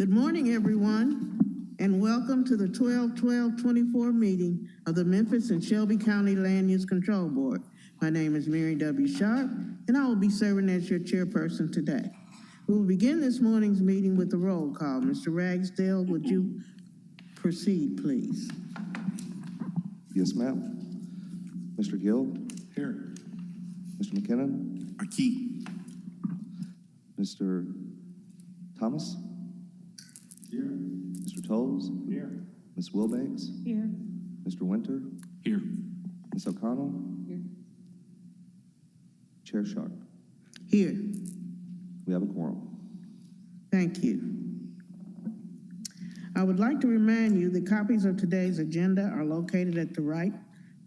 Good morning, everyone, and welcome to the 12-12-24 meeting of the Memphis and Shelby County Land Use Control Board. My name is Mary W. Sharp, and I will be serving as your chairperson today. We will begin this morning's meeting with a roll call. Mr. Ragsdale, would you proceed, please? Yes, ma'am. Mr. Gill? Here. Mr. McKinnon? Archie. Mr. Thomas? Here. Mr. Tolles? Here. Ms. Wilbanks? Here. Mr. Winter? Here. Ms. O'Connell? Here. Chair Sharp? Here. We have a quorum. Thank you. I would like to remind you that copies of today's agenda are located at the right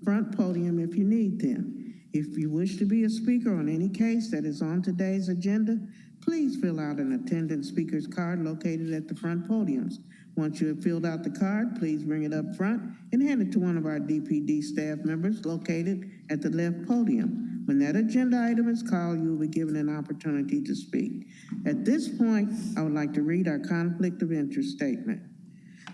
front podium if you need them. If you wish to be a speaker on any case that is on today's agenda, please fill out an attendance speaker's card located at the front podiums. Once you have filled out the card, please bring it up front and hand it to one of our DPD staff members located at the left podium. When that agenda item is called, you will be given an opportunity to speak. At this point, I would like to read our conflict of interest statement.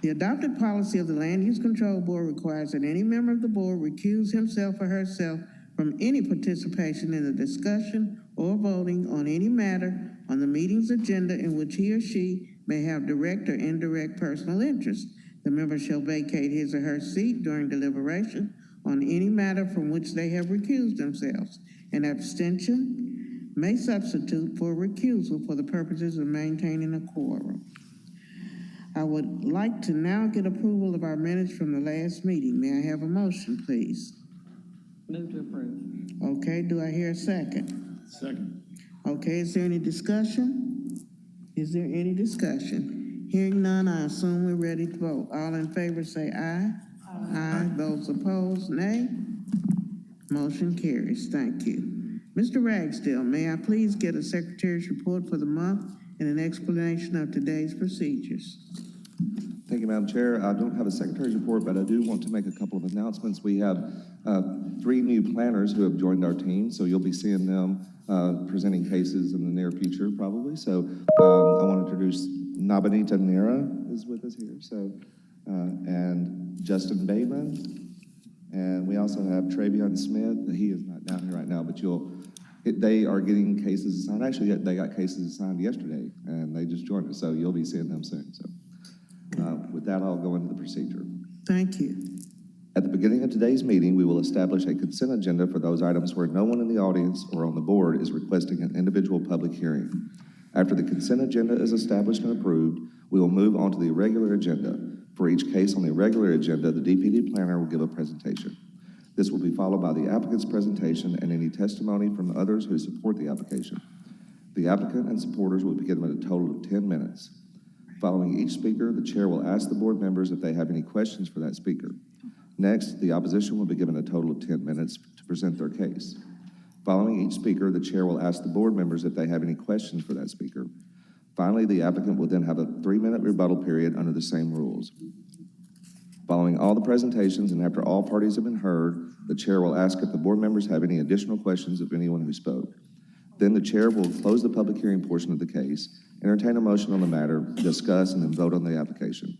The adopted policy of the Land Use Control Board requires that any member of the board recuse himself or herself from any participation in the discussion or voting on any matter on the meeting's agenda in which he or she may have direct or indirect personal interest. The member shall vacate his or her seat during deliberation on any matter from which they have recused themselves. An abstention may substitute for recusal for the purposes of maintaining a quorum. I would like to now get approval of our minutes from the last meeting. May I have a motion, please? Move to approve. Okay, do I hear a second? Second. Okay, is there any discussion? Is there any discussion? Hearing none, I assume we're ready to vote. All in favor say aye. Aye. Those opposed, nay. Motion carries. Thank you. Mr. Ragsdale, may I please get a secretary's report for the month and an explanation of today's procedures? Thank you, Madam Chair. I don't have a secretary's report, but I do want to make a couple of announcements. We have 3 new planners who have joined our team, so you'll be seeing them presenting cases in the near future, probably. So I want to introduce Nabanita Nera is with us here, so and Justin Bateman, and we also have Travion Smith. He is not down here right now, but they are getting cases assigned. Actually, they got cases assigned yesterday, and they just joined us, so you'll be seeing them soon. So with that, I'll go into the procedure. Thank you. At the beginning of today's meeting, we will establish a consent agenda for those items where no one in the audience or on the board is requesting an individual public hearing. After the consent agenda is established and approved, we will move on to the regular agenda. For each case on the regular agenda, the DPD planner will give a presentation. This will be followed by the applicant's presentation and any testimony from others who support the application. The applicant and supporters will be given a total of 10 minutes. Following each speaker, the chair will ask the board members if they have any questions for that speaker. Next, the opposition will be given a total of 10 minutes to present their case. Following each speaker, the chair will ask the board members if they have any questions for that speaker. Finally, the applicant will then have a 3-minute rebuttal period under the same rules. Following all the presentations and after all parties have been heard, the chair will ask if the board members have any additional questions of anyone who spoke. Then the chair will close the public hearing portion of the case, entertain a motion on the matter, discuss, and then vote on the application.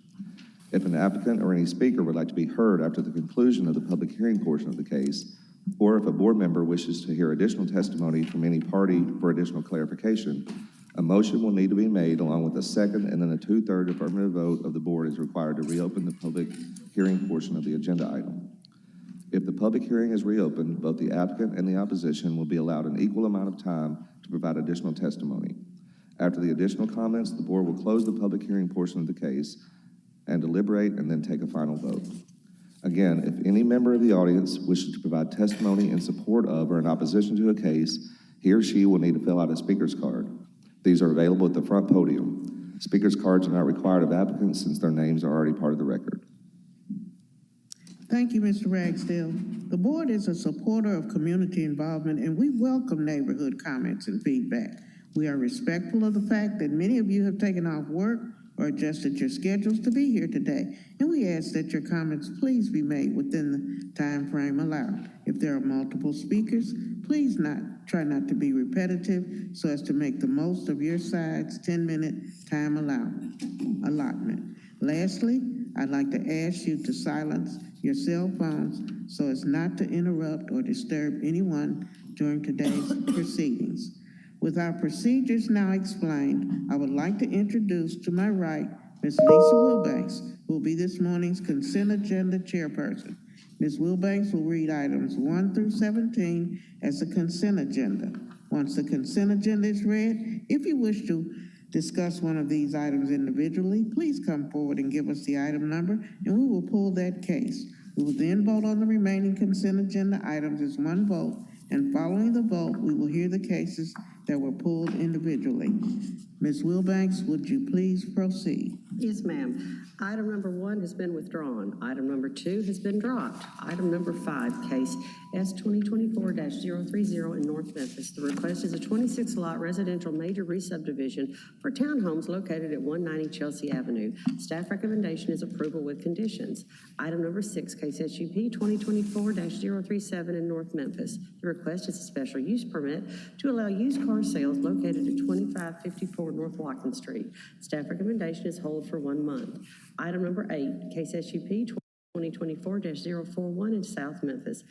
If an applicant or any speaker would like to be heard after the conclusion of the public hearing portion of the case, or if a board member wishes to hear additional testimony from any party for additional clarification, a motion will need to be made along with a second and then a 2/3 affirmative vote of the board is required to reopen the public hearing portion of the agenda item. If the public hearing is reopened, both the applicant and the opposition will be allowed an equal amount of time to provide additional testimony. After the additional comments, the board will close the public hearing portion of the case and deliberate and then take a final vote. Again, if any member of the audience wishes to provide testimony in support of or in opposition to a case, he or she will need to fill out a speaker's card. These are available at the front podium. Speaker's cards are not required of applicants since their names are already part of the record. Thank you, Mr. Ragsdale. The board is a supporter of community involvement, and we welcome neighborhood comments and feedback. We are respectful of the fact that many of you have taken off work or adjusted your schedules to be here today, and we ask that your comments please be made within the time frame allowed. If there are multiple speakers, please try not to be repetitive so as to make the most of your side's 10-minute time allotment. Lastly, I'd like to ask you to silence your cell phones so as not to interrupt or disturb anyone during today's proceedings. With our procedures now explained, I would like to introduce to my right Ms. Lisa Wilbanks, who will be this morning's consent agenda chairperson. Ms. Wilbanks will read items 1 through 17 as a consent agenda. Once the consent agenda is read, if you wish to discuss one of these items individually, please come forward and give us the item number, and we will pull that case. We will then vote on the remaining consent agenda items as one vote, and following the vote, we will hear the cases that were pulled individually. Ms. Wilbanks, would you please proceed? Yes, ma'am. Item number 1 has been withdrawn. Item number 2 has been dropped. Item number 5, case S 2024-030 in North Memphis. The request is a 26-lot residential major re-subdivision for townhomes located at 190 Chelsea Avenue. Staff recommendation is approval with conditions. Item number 6, case SUP 2024-037 in North Memphis. The request is a special use permit to allow used car sales located at 2554 North Watkins Street. Staff recommendation is hold for 1 month. Item number 8, case SUP 2024-041 in South Memphis.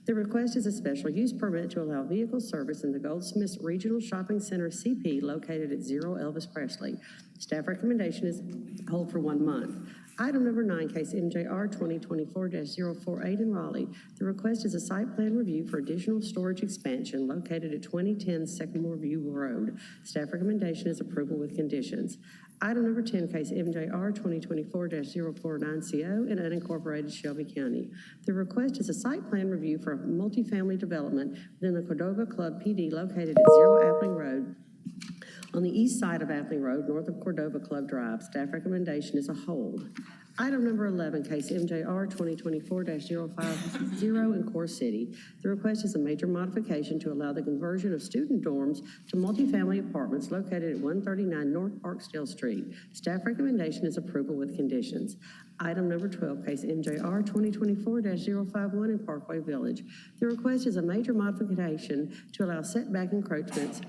The request is a special use permit to allow vehicle service in the Goldsmiths Regional Shopping Center CP located at 0 Elvis Presley. Staff recommendation is hold for 1 month. Item number 9, case MJR 2024-048 in Raleigh. The request is a site plan review for additional storage expansion located at 2010 Sycamore View Road. Staff recommendation is approval with conditions. Item number 10, case MJR 2024-049CO in unincorporated Shelby County. The request is a site plan review for a multifamily development within the Cordova Club PD located at 0 Appling Road on the east side of Appling Road, north of Cordova Club Drive. Staff recommendation is a hold. Item number 11, case MJR 2024-050 in Core City. The request is a major modification to allow the conversion of student dorms to multifamily apartments located at 139 North Parksdale Street. Staff recommendation is approval with conditions. Item number 12, case MJR 2024-051 in Parkway Village. The request is a major modification to allow setback encroachments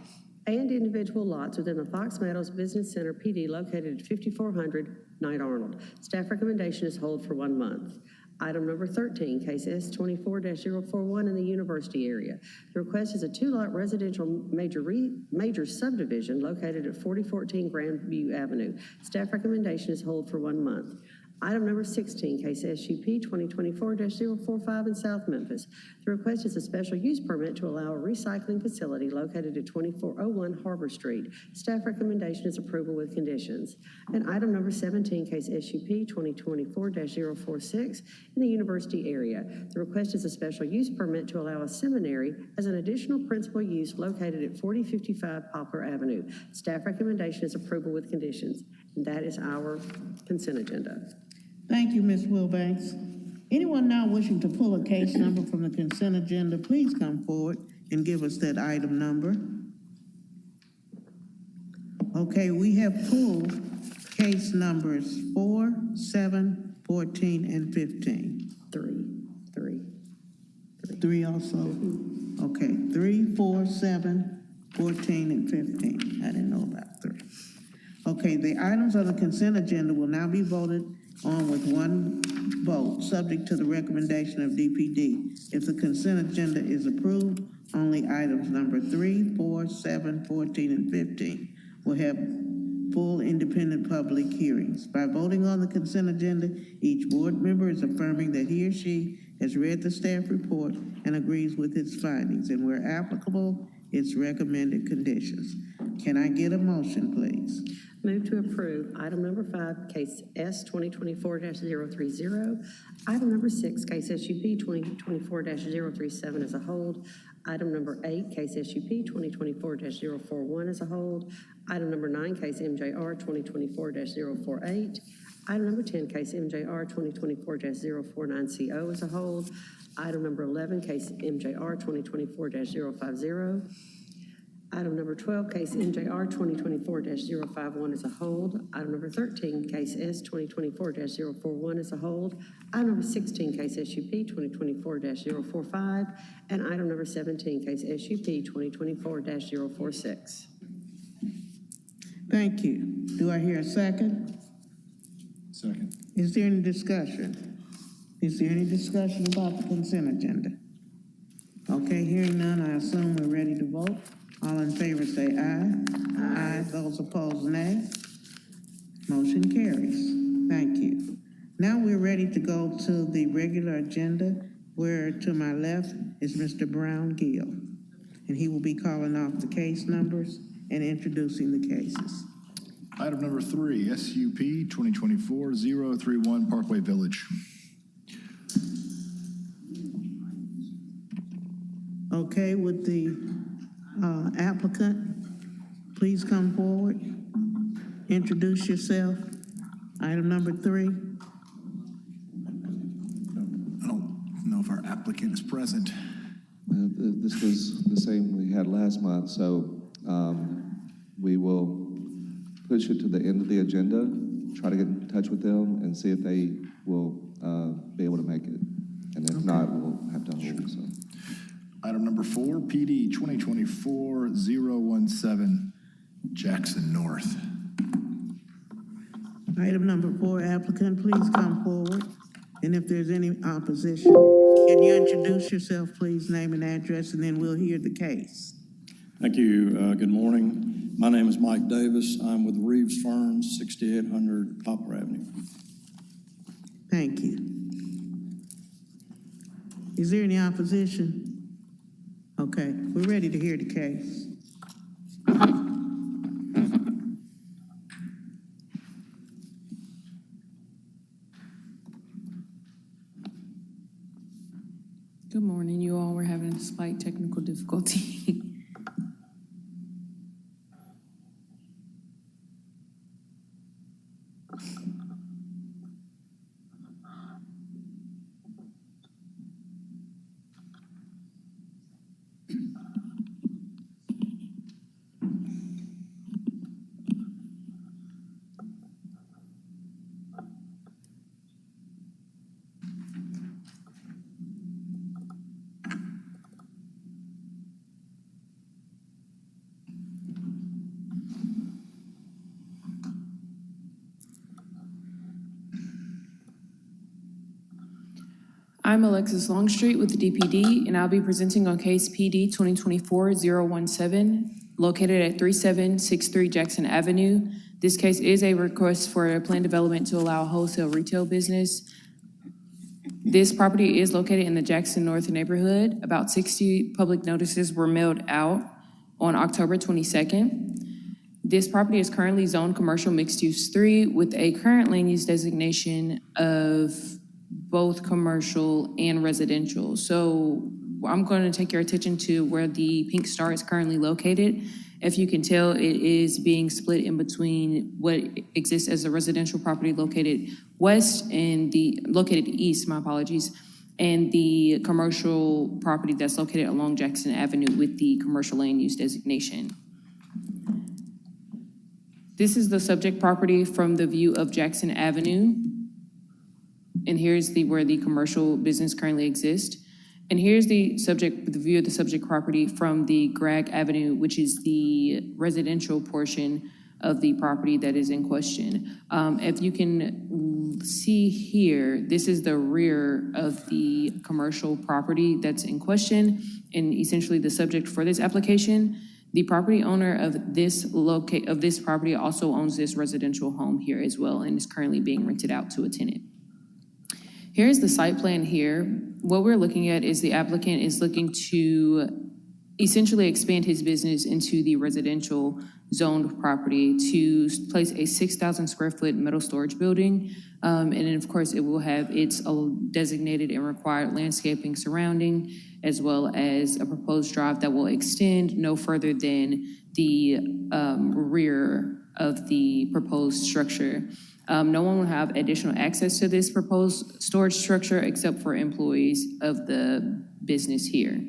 and individual lots within the Fox Meadows Business Center PD located at 5400 Knight Arnold. Staff recommendation is hold for 1 month. Item number 13, case S 24-041 in the University area. The request is a 2-lot residential major subdivision located at 4014 Grandview Avenue. Staff recommendation is hold for 1 month. Item number 16, case SUP 2024-045 in South Memphis. The request is a special use permit to allow a recycling facility located at 2401 Harbor Street. Staff recommendation is approval with conditions. And item number 17, case SUP 2024-046 in the University area. The request is a special use permit to allow a seminary as an additional principal use located at 4055 Poplar Avenue. Staff recommendation is approval with conditions. And that is our consent agenda. Thank you, Ms. Wilbanks. Anyone now wishing to pull a case number from the consent agenda, please come forward and give us that item number. Okay, we have pulled case numbers 4, 7, 14, and 15. Three also? Okay, 3, 4, 7, 14, and 15. I didn't know about 3. Okay, the items on the consent agenda will now be voted on with one vote, subject to the recommendation of DPD. If the consent agenda is approved, only items number 3, 4, 7, 14, and 15 will have full independent public hearings. By voting on the consent agenda, each board member is affirming that he or she has read the staff report and agrees with its findings, and where applicable, its recommended conditions. Can I get a motion, please? Move to approve item number 5, case S 2024-030. Item number 6, case SUP 2024-037 as a hold. Item number 8, case SUP 2024-041 as a hold. Item number 9, case MJR 2024-048. Item number 10, case MJR 2024-049CO as a hold. Item number 11, case MJR 2024-050. Item number 12, case NJR 2024-051 is a hold. Item number 13, case S 2024-041 is a hold. Item number 16, case SUP 2024-045. And item number 17, case SUP 2024-046. Thank you. Do I hear a second? Second. Is there any discussion? Is there any discussion about the consent agenda? Okay, hearing none, I assume we're ready to vote. All in favor say aye. Aye. Those opposed, nay. Motion carries. Thank you. Now we're ready to go to the regular agenda, where to my left is Mr. Brown Gill, and he will be calling off the case numbers and introducing the cases. Item number 3, SUP 2024-031 Parkway Village. Okay, with the applicant, please come forward. Introduce yourself. Item number 3. I don't know if our applicant is present. This was the same we had last month, so we will push it to the end of the agenda, try to get in touch with them and see if they will be able to make it. And if not, we'll have to hold. So. Item number 4, PD 2024-017 Jackson North. Item number 4, applicant, please come forward. And if there's any opposition, can you introduce yourself, please, name and address, and then we'll hear the case. Thank you. Good morning. My name is Mike Davis. I'm with Reeves Farms, 6800 Poplar Avenue. Thank you. Is there any opposition? Okay, we're ready to hear the case. Good morning, you all. We're having a slight technical difficulty. I'm Alexis Longstreet with the DPD, and I'll be presenting on case PD 2024-017, located at 3763 Jackson Avenue. This case is a request for a plan development to allow wholesale retail business. This property is located in the Jackson North neighborhood. About 60 public notices were mailed out on October 22nd. This property is currently zoned commercial mixed use 3 with a current land use designation of both commercial and residential. So I'm going to take your attention to where the Pink Star is currently located. If you can tell, it is being split in between what exists as a residential property located east, my apologies, and the commercial property that's located along Jackson Avenue with the commercial land use designation. This is the subject property from the view of Jackson Avenue. And here's where the commercial business currently exists. And here's the view of the subject property from the Gregg Avenue, which is the residential portion of the property that is in question. If you can see here, this is the rear of the commercial property that's in question, and essentially the subject for this application. The property owner of this property also owns this residential home here as well, and is currently being rented out to a tenant. Here's the site plan here. What we're looking at is the applicant is looking to essentially expand his business into the residential zoned property to place a 6,000 square foot metal storage building. And then of course it will have its designated and required landscaping surrounding, as well as a proposed drive that will extend no further than the rear of the proposed structure. No one will have additional access to this proposed storage structure except for employees of the business here.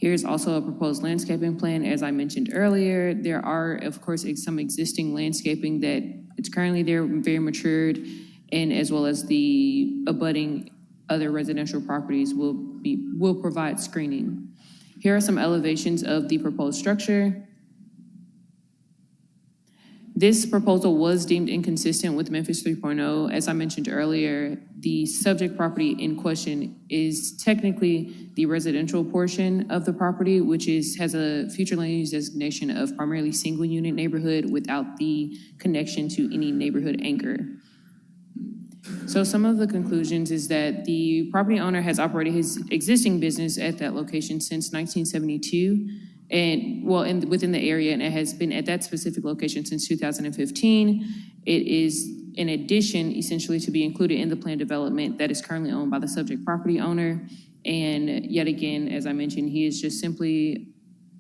Here's also a proposed landscaping plan. As I mentioned earlier, there are, of course, some existing landscaping that it's currently there, very matured, and as well as the abutting other residential properties will provide screening. Here are some elevations of the proposed structure. This proposal was deemed inconsistent with Memphis 3.0. As I mentioned earlier, the subject property in question is technically the residential portion of the property, which has a future land use designation of primarily single unit neighborhood without the connection to any neighborhood anchor. So some of the conclusions is that the property owner has operated his existing business at that location since 1972. And within the area, and it has been at that specific location since 2015. It is in addition, essentially, to be included in the plan development that is currently owned by the subject property owner. And yet again, as I mentioned, he is just simply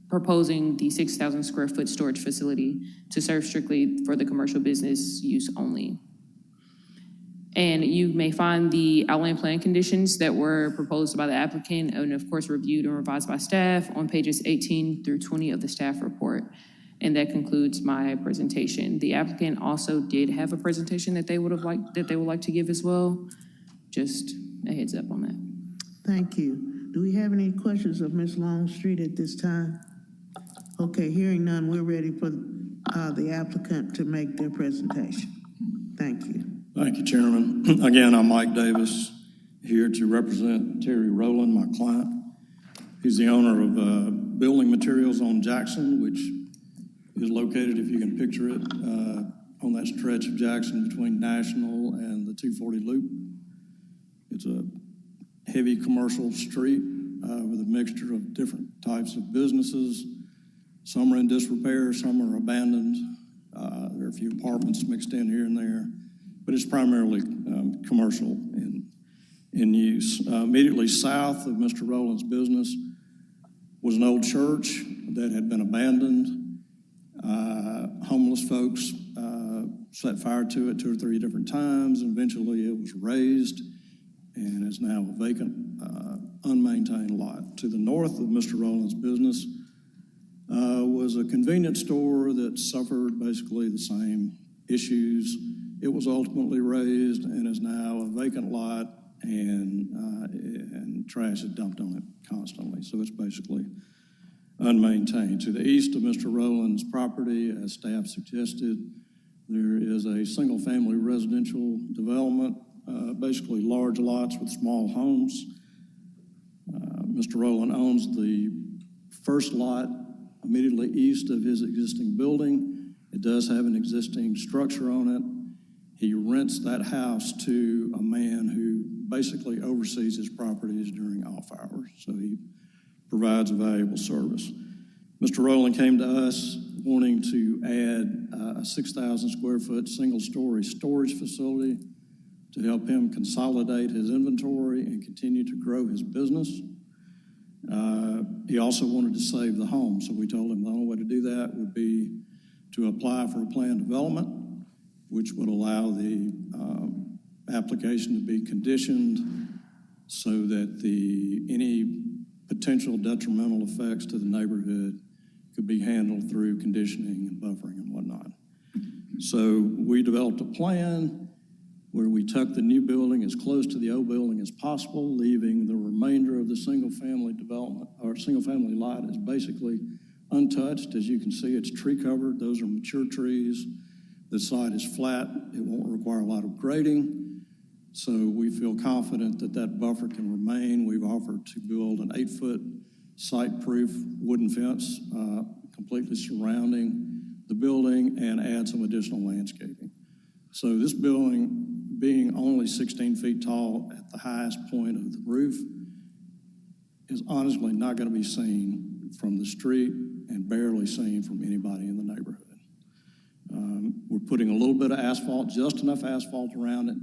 proposing the 6,000 square foot storage facility to serve strictly for the commercial business use only. And you may find the outline plan conditions that were proposed by the applicant and of course reviewed and revised by staff on pages 18 through 20 of the staff report. And that concludes my presentation. The applicant also did have a presentation that they would like to give as well. Just a heads up on that. Thank you. Do we have any questions of Ms. Longstreet at this time? Okay, hearing none, we're ready for the applicant to make their presentation. Thank you. Thank you, Chairman. Again, I'm Mike Davis, here to represent Terry Rowland, my client. He's the owner of Building Materials on Jackson, which is located, if you can picture it, on that stretch of Jackson between National and the 240 Loop. It's a heavy commercial street with a mixture of different types of businesses. Some are in disrepair, some are abandoned. There are a few apartments mixed in here and there, but it's primarily commercial in use. Immediately south of Mr. Rowland's business was an old church that had been abandoned. Homeless folks set fire to it 2 or 3 different times, and eventually it was razed and is now a vacant, unmaintained lot. To the north of Mr. Rowland's business was a convenience store that suffered basically the same issues. It was ultimately razed and is now a vacant lot, and trash is dumped on it constantly. So it's basically unmaintained. To the east of Mr. Rowland's property, as staff suggested, there is a single-family residential development, basically large lots with small homes. Mr. Rowland owns the first lot immediately east of his existing building. It does have an existing structure on it. He rents that house to a man who basically oversees his properties during off hours, so he provides a valuable service. Mr. Rowland came to us wanting to add a 6,000 square foot single-story storage facility to help him consolidate his inventory and continue to grow his business. He also wanted to save the home, so we told him the only way to do that would be to apply for a plan development, which would allow the application to be conditioned so that any potential detrimental effects to the neighborhood could be handled through conditioning and buffering and whatnot. So we developed a plan where we tuck the new building as close to the old building as possible, leaving the remainder of the single-family development, or single-family lot is basically untouched. As you can see, it's tree covered. Those are mature trees. The site is flat. It won't require a lot of grading. So we feel confident that that buffer can remain. We've offered to build an 8-foot site-proof wooden fence completely surrounding the building and add some additional landscaping. So this building, being only 16 feet tall at the highest point of the roof, is honestly not going to be seen from the street and barely seen from anybody in the neighborhood. We're putting a little bit of asphalt, just enough asphalt around it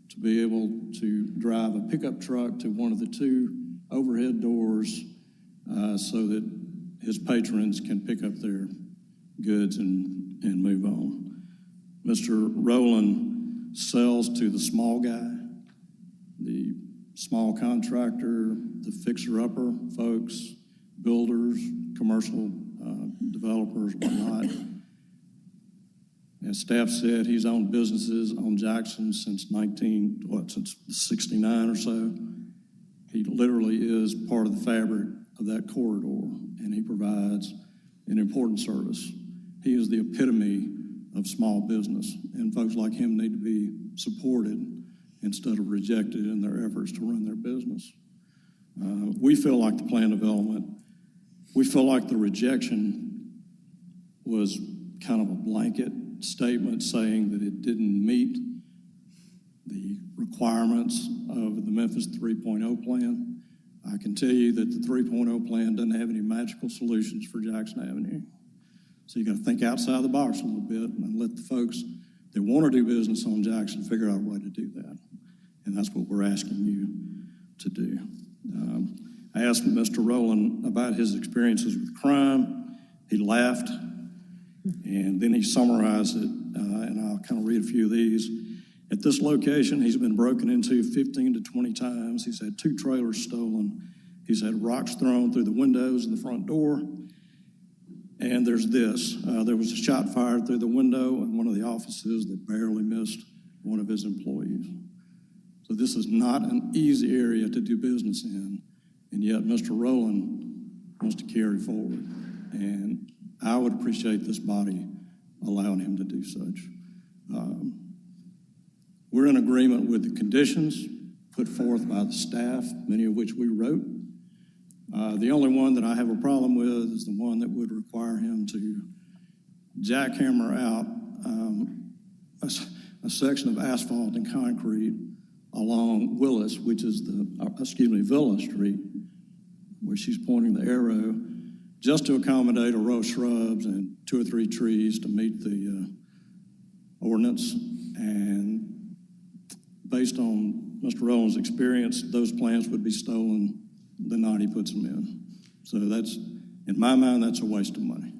to be able to drive a pickup truck to one of the 2 overhead doors so that his patrons can pick up their goods and move on. Mr. Rowland sells to the small guy, the small contractor, the fixer-upper folks, builders, commercial developers, whatnot. As staff said, he's owned businesses on Jackson since 69 or so. He literally is part of the fabric of that corridor, and he provides an important service. He is the epitome of small business, and folks like him need to be supported instead of rejected in their efforts to run their business. We feel like the plan development, we feel like the rejection was kind of a blanket statement saying that it didn't meet the requirements of the Memphis 3.0 plan. I can tell you that the 3.0 plan doesn't have any magical solutions for Jackson Avenue. So you got to think outside the box a little bit and let the folks that want to do business on Jackson figure out a way to do that. And that's what we're asking you to do. I asked Mr. Rowland about his experiences with crime. He laughed, and then he summarized it, and I'll kind of read a few of these. At this location, he's been broken into 15 to 20 times. He's had 2 trailers stolen. He's had rocks thrown through the windows in the front door. And there's this. There was a shot fired through the window in one of the offices that barely missed one of his employees. So this is not an easy area to do business in, and yet Mr. Rowland wants to carry forward. And I would appreciate this body allowing him to do such. We're in agreement with the conditions put forth by the staff, many of which we wrote. The only one that I have a problem with is the one that would require him to jackhammer out a section of asphalt and concrete along Willis, which is Villa Street, where she's pointing the arrow, just to accommodate a row of shrubs and 2 or 3 trees to meet the ordinance. And based on Mr. Rowland's experience, those plans would be stolen the night he puts them in. So that's, in my mind, that's a waste of money.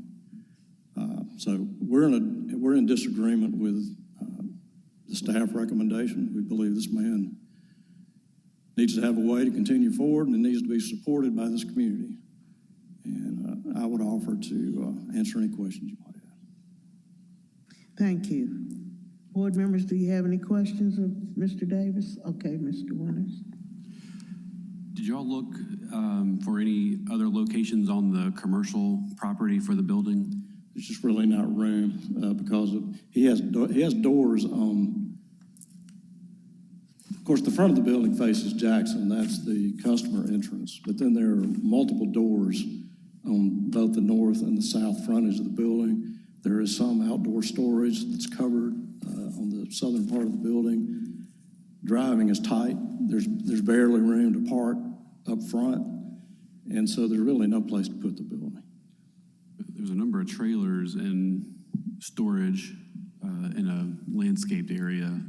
So we're in disagreement with the staff recommendation. We believe this man needs to have a way to continue forward, and it needs to be supported by this community. And I would offer to answer any questions you might have. Thank you. Board members, do you have any questions of Mr. Davis? Okay, Mr. Winters. Did y'all look for any other locations on the commercial property for the building? There's just really not room because he has doors on. Of course, the front of the building faces Jackson. That's the customer entrance. But then there are multiple doors on both the north and the south frontage of the building. There is some outdoor storage that's covered on the southern part of the building. Driving is tight. There's barely room to park up front, and so there's really no place to put the building. There's a number of trailers and storage in a landscaped area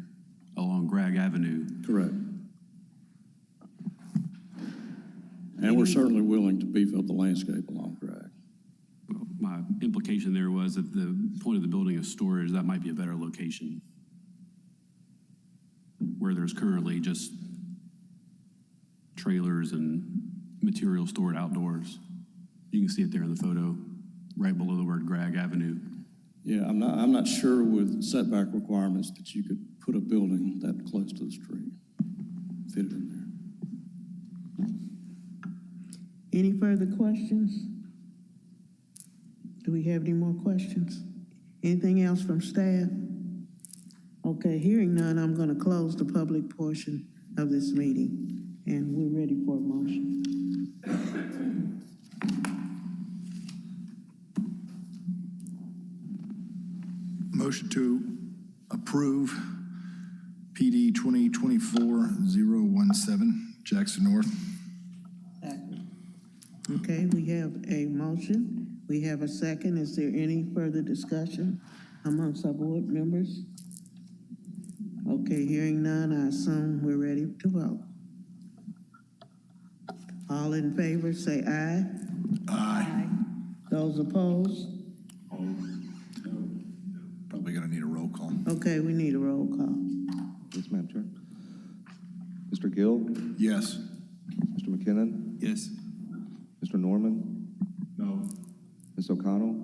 along Gregg Avenue. Correct. And we're certainly willing to beef up the landscape along Gregg. Well, my implication there was that the point of the building is storage. That might be a better location where there's currently just trailers and material stored outdoors. You can see it there in the photo, right below the word Gregg Avenue. Yeah, I'm not sure with setback requirements that you could put a building that close to the street, fit it in there. Any further questions? Do we have any more questions? Anything else from staff? Okay, hearing none, I'm going to close the public portion of this meeting, and we're ready for a motion. Motion to approve PD 2024-017, Jackson North. Okay, we have a motion. We have a second. Is there any further discussion amongst our board members? Okay, hearing none, I assume we're ready to vote. All in favor, say aye. Aye. Those opposed? Probably gonna need a roll call. Okay, we need a roll call. Yes, Madam Chair. Mr. Gill? Yes. Mr. McKinnon? Yes. Mr. Norman? No. Ms. O'Connell?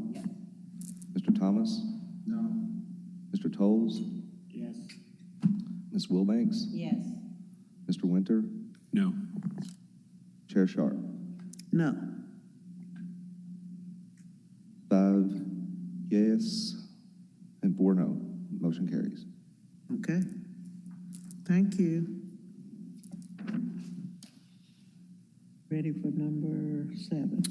Mr. Thomas? No. Mr. Tolles? Yes. Ms. Wilbanks? Yes. Mr. Winter? No. Chair Sharp? No. 5 yes and 4 no. Motion carries. Okay. Thank you. Ready for number 7.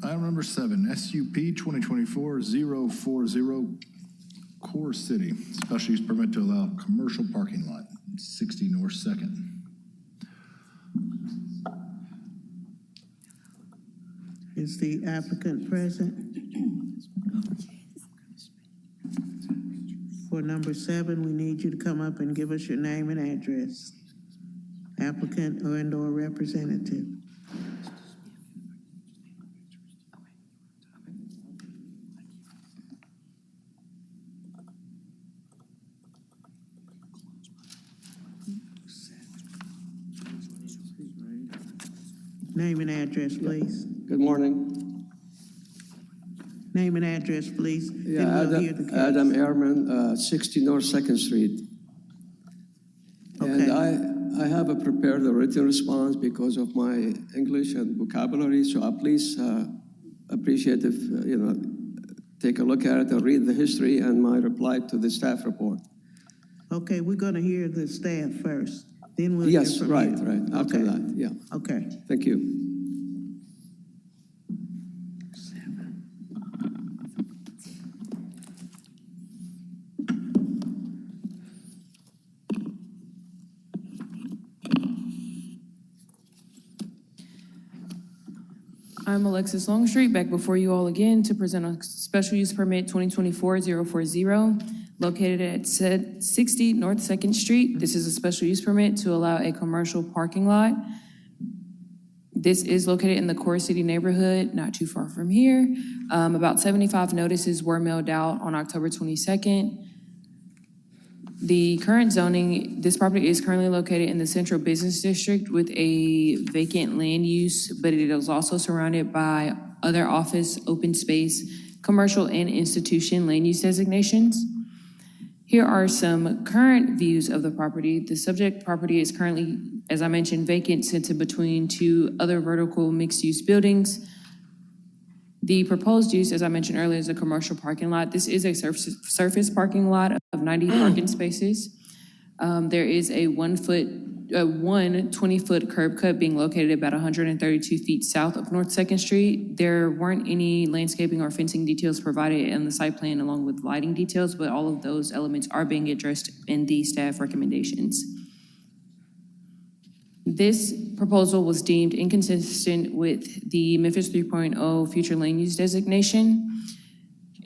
Item number 7, SUP 2024-040, Core City. Special use permit to allow commercial parking lot, 60 North Second. Is the applicant present? For number 7, we need you to come up and give us your name and address. Applicant and/or representative. Name and address, please. Good morning. Name and address, please. Yeah, Then we'll hear the case. Adam Ehrman, 60 North Second Street. And I have prepared a written response because of my English and vocabulary, so I please appreciate if, take a look at it and read the history and my reply to the staff report. Okay, we're going to hear the staff first, then we'll hear Yes, from right, you. right, after Okay. that, yeah. Okay. Thank you. I'm Alexis Longstreet, back before you all again to present a special use permit 2024-040, located at 60 North 2nd Street. This is a special use permit to allow a commercial parking lot. This is located in the Core City neighborhood, not too far from here. About 75 notices were mailed out on October 22nd. The current zoning, this property is currently located in the Central Business District with a vacant land use, but it is also surrounded by other office, open space, commercial, and institution land use designations. Here are some current views of the property. The subject property is currently, as I mentioned, vacant, centered between 2 other vertical mixed-use buildings. The proposed use, as I mentioned earlier, is a commercial parking lot. This is a surface parking lot of 90 parking spaces. There is a 20-foot curb cut being located about 132 feet south of North 2nd Street. There weren't any landscaping or fencing details provided in the site plan along with lighting details, but all of those elements are being addressed in the staff recommendations. This proposal was deemed inconsistent with the Memphis 3.0 future land use designation.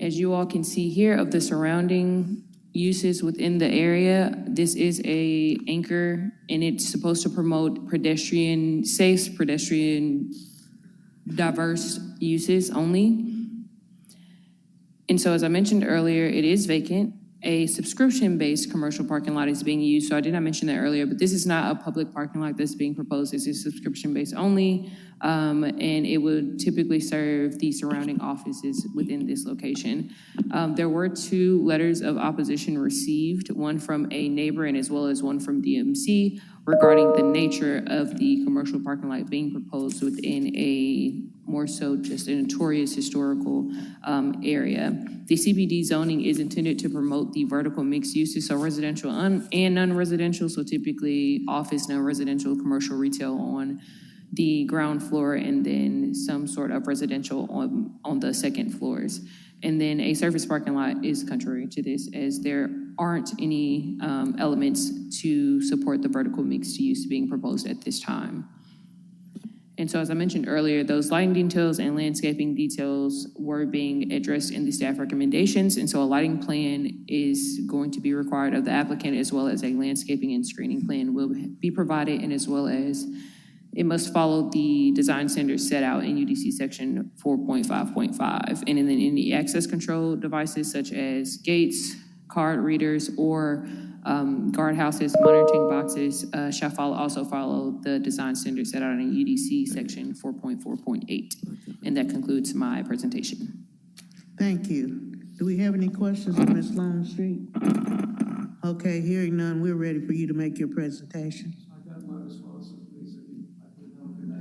As you all can see here of the surrounding uses within the area, this is a anchor and it's supposed to promote safe pedestrian, diverse uses only. And so as I mentioned earlier, it is vacant. A subscription-based commercial parking lot is being used. So I did not mention that earlier, but this is not a public parking lot that's being proposed. This is subscription-based only, and it would typically serve the surrounding offices within this location. There were 2 letters of opposition received, one from a neighbor and as well as one from DMC regarding the nature of the commercial parking lot being proposed within a more so just a notorious historical area. The CBD zoning is intended to promote the vertical mixed uses, so residential and non-residential, so typically office, non-residential, commercial, retail on the ground floor, and then some sort of residential on the second floors. And then a surface parking lot is contrary to this, as there aren't any elements to support the vertical mixed use being proposed at this time. And so as I mentioned earlier, those lighting details and landscaping details were being addressed in the staff recommendations. And so a lighting plan is going to be required of the applicant, as well as a landscaping and screening plan will be provided, and as well as it must follow the design standards set out in UDC section 4.5.5. And then any access control devices such as gates, card readers, or Guardhouses, monitoring boxes shall also follow the design standards set out in UDC section 4.4.8. And that concludes my presentation. Thank you. Do we have any questions of Ms. Longstreet? Okay, hearing none, we're ready for you to make your presentation. I got my responses, please. How can I?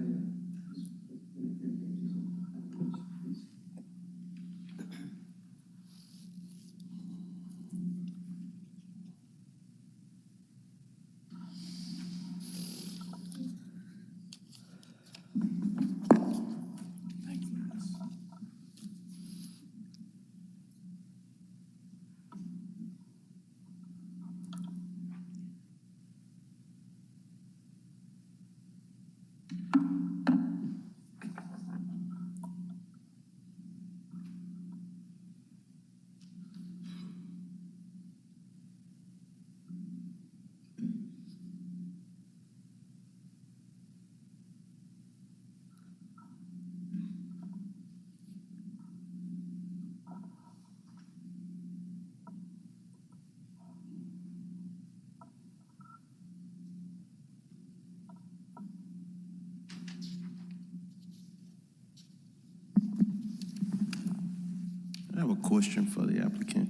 I have a question for the applicant.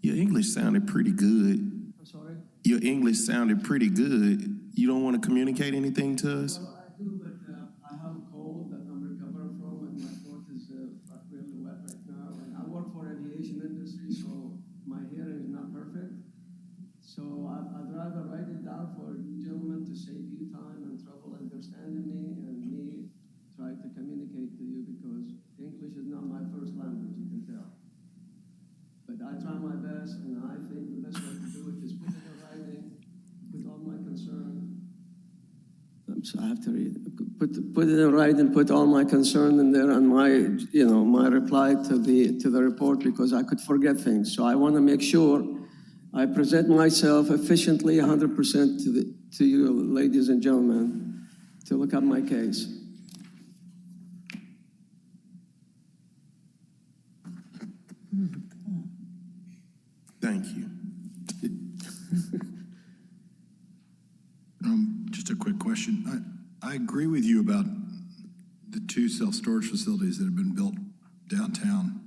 Your English sounded pretty good. I'm sorry? Your English sounded pretty good. You don't want to communicate anything to us? Well, I do, but I have a cold that I'm recovering from, and my throat is really wet right now. And I work for aviation industry, so my hearing is not perfect. So I'd rather write it down for you gentlemen to save you time and trouble understanding me, and me try to communicate to you, because English is not my first language, you can tell. But I try my best, and I think the best way to do it is put it in writing, put all my concern. So I have to read. Put it in writing, put all my concern in there, and my reply to the report, because I could forget things. So I want to make sure I present myself efficiently, 100% to you, ladies and gentlemen, to look up my case. Thank you. Just a quick question. I agree with you about the two self-storage facilities that have been built downtown.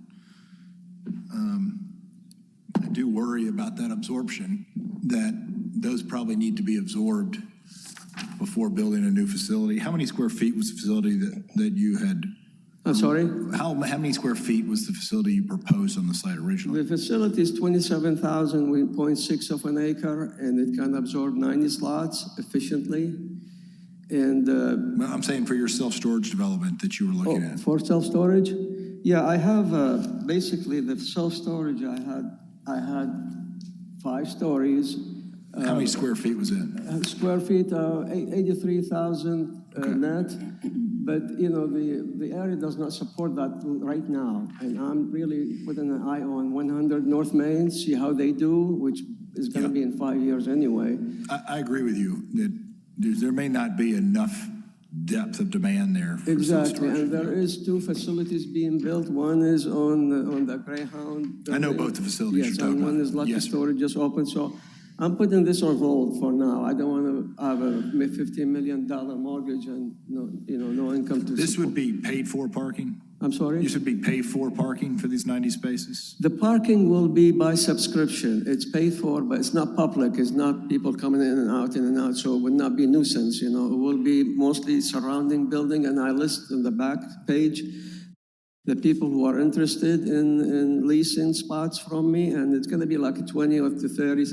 I do worry about that absorption, that those probably need to be absorbed before building a new facility. How many square feet was the facility that you had? I'm sorry? How many square feet was the facility you proposed on the site originally? The facility is 27,000.6 of an acre, and it can absorb 90 slots efficiently. And Well, I'm saying for your self-storage development that you were looking at. for self-storage, yeah, I have basically the self-storage. I had 5 stories. How many square feet was it? Square feet, 83,000 net. But, the area does not support that right now. And I'm really putting an eye on 100 North Main, see how they do, which is going to be in 5 years anyway. I agree with you that there may not be enough depth of demand there. For Exactly, self-storage. and there is 2 facilities being built. One is on the Greyhound. I know building. both the facilities Yes, you're talking and one about. is Lucky Yes. Storage just opened. So I'm putting this on hold for now. I don't want to have a $15 million mortgage and no income to This support. would be paid for parking? I'm sorry? This would be paid for parking for these 90 spaces? The parking will be by subscription. It's paid for, but it's not public. It's not people coming in and out, so it would not be nuisance, It will be mostly surrounding building, and I list on the back page the people who are interested in leasing spots from me, and it's going to be like 20 or to 30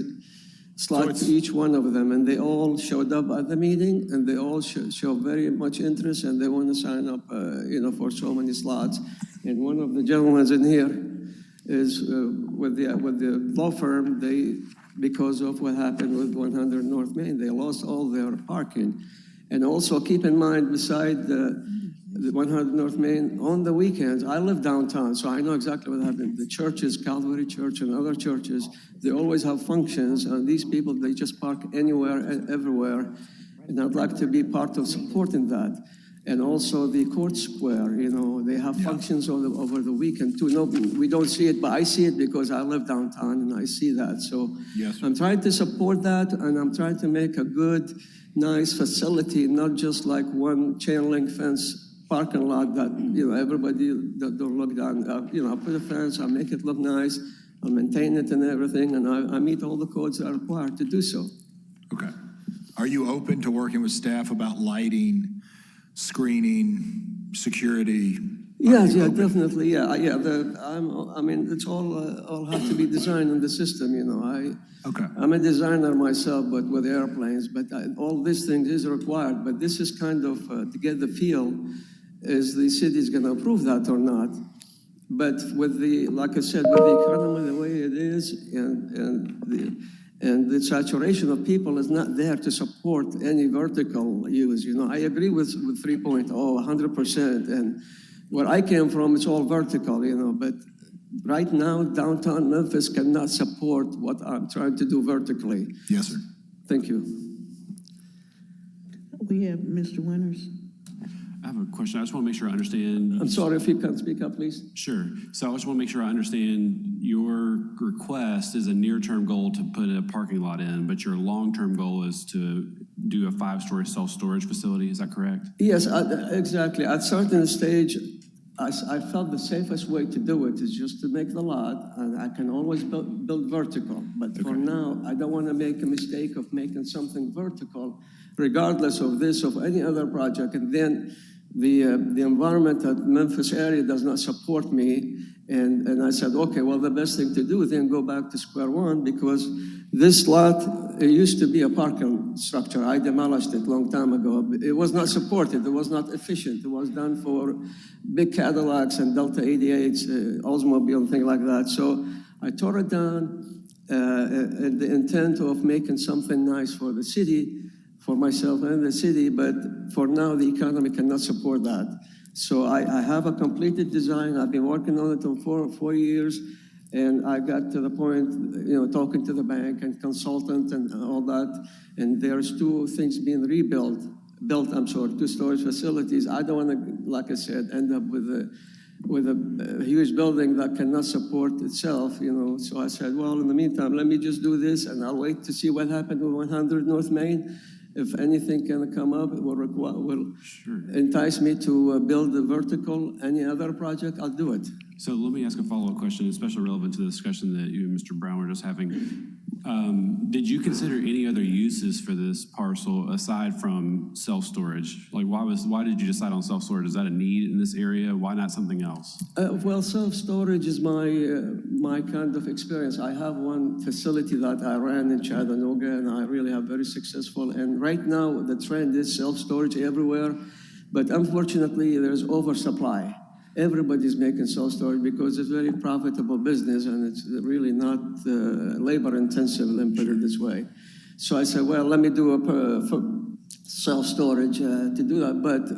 slots So each one of them, and they all showed up at the meeting, and they all show very much interest, and they want to sign up, for so many slots. And one of the gentlemen in here is with the law firm. Because of what happened with 100 North Main, they lost all their parking. And also keep in mind, beside the 100 North Main, on the weekends, I live downtown, so I know exactly what happened. The churches, Calvary Church and other churches, they always have functions, and these people, they just park anywhere and everywhere, and I'd like to be part of supporting that. And also the Court Square, you know, they have functions over the weekend too. No, we don't see it, but I see it because I live downtown and I see that. So Yes, sir. I'm trying to support that, and I'm trying to make a good, nice facility, not just like one chain link fence parking lot that, you know, everybody that don't look down. You know, I put a fence, I make it look nice, I maintain it and everything, and I meet all the codes that are required to do so. Okay. Are you open to working with staff about lighting, screening, security? Yes, yeah, definitely, yeah. I mean, it's all have to be designed in the system, you know. Okay. I'm a designer myself, but with airplanes, but all these things is required, but this is kind of to get the feel, is the city is gonna approve that or not. But with the, like I said, with the economy the way it is, and the saturation of people is not there to support any vertical use, you know. I agree with 3.0, 100%, and where I came from, it's all vertical, you know, but right now, downtown Memphis cannot support what I'm trying to do vertically. Yes, sir. Thank you. We have Mr. Winters. I have a question. I just want to make sure I understand. I'm sorry, if you can speak up, please. Sure. So I just want to make sure I understand your request is a near-term goal to put a parking lot in, but your long-term goal is to do a 5-story self-storage facility. Is that correct? Yes, exactly. At a certain stage, I felt the safest way to do it is just to make the lot, and I can always build vertical. But for now, I don't want to make a mistake of making something vertical, regardless of this, of any other project. And then the environment at Memphis area does not support me. And I said, okay, well, the best thing to do is then go back to square one, because this lot, it used to be a parking structure. I demolished it a long time ago. It was not supported. It was not efficient. It was done for big Cadillacs and Delta 88s, Oldsmobile, things like that. So I tore it down in the intent of making something nice for the city, for myself and the city, but for now, the economy cannot support that. So I have a completed design. I've been working on it for 4 years, and I got to the point, you know, talking to the bank and consultant and all that, and there's 2 things being built, 2 storage facilities. I don't want to, like I said, end up with a huge building that cannot support itself, you know. So I said, well, in the meantime, let me just do this, and I'll wait to see what happened with 100 North Main. If anything can come up, it will entice me to build a vertical, any other project, I'll do it. So let me ask a follow-up question, especially relevant to the discussion that you and Mr. Brown were just having. Did you consider any other uses for this parcel aside from self-storage? Like, why did you decide on self-storage? Is that a need in this area? Why not something else? Well, self-storage is my kind of experience. I have one facility that I ran in Chattanooga, and I really have very successful. And right now, the trend is self-storage everywhere, but unfortunately, there's oversupply. Everybody's making self-storage because it's a very profitable business, and it's really not labor-intensive, let me put it this way. So I said, well, let me do a self-storage to do that. But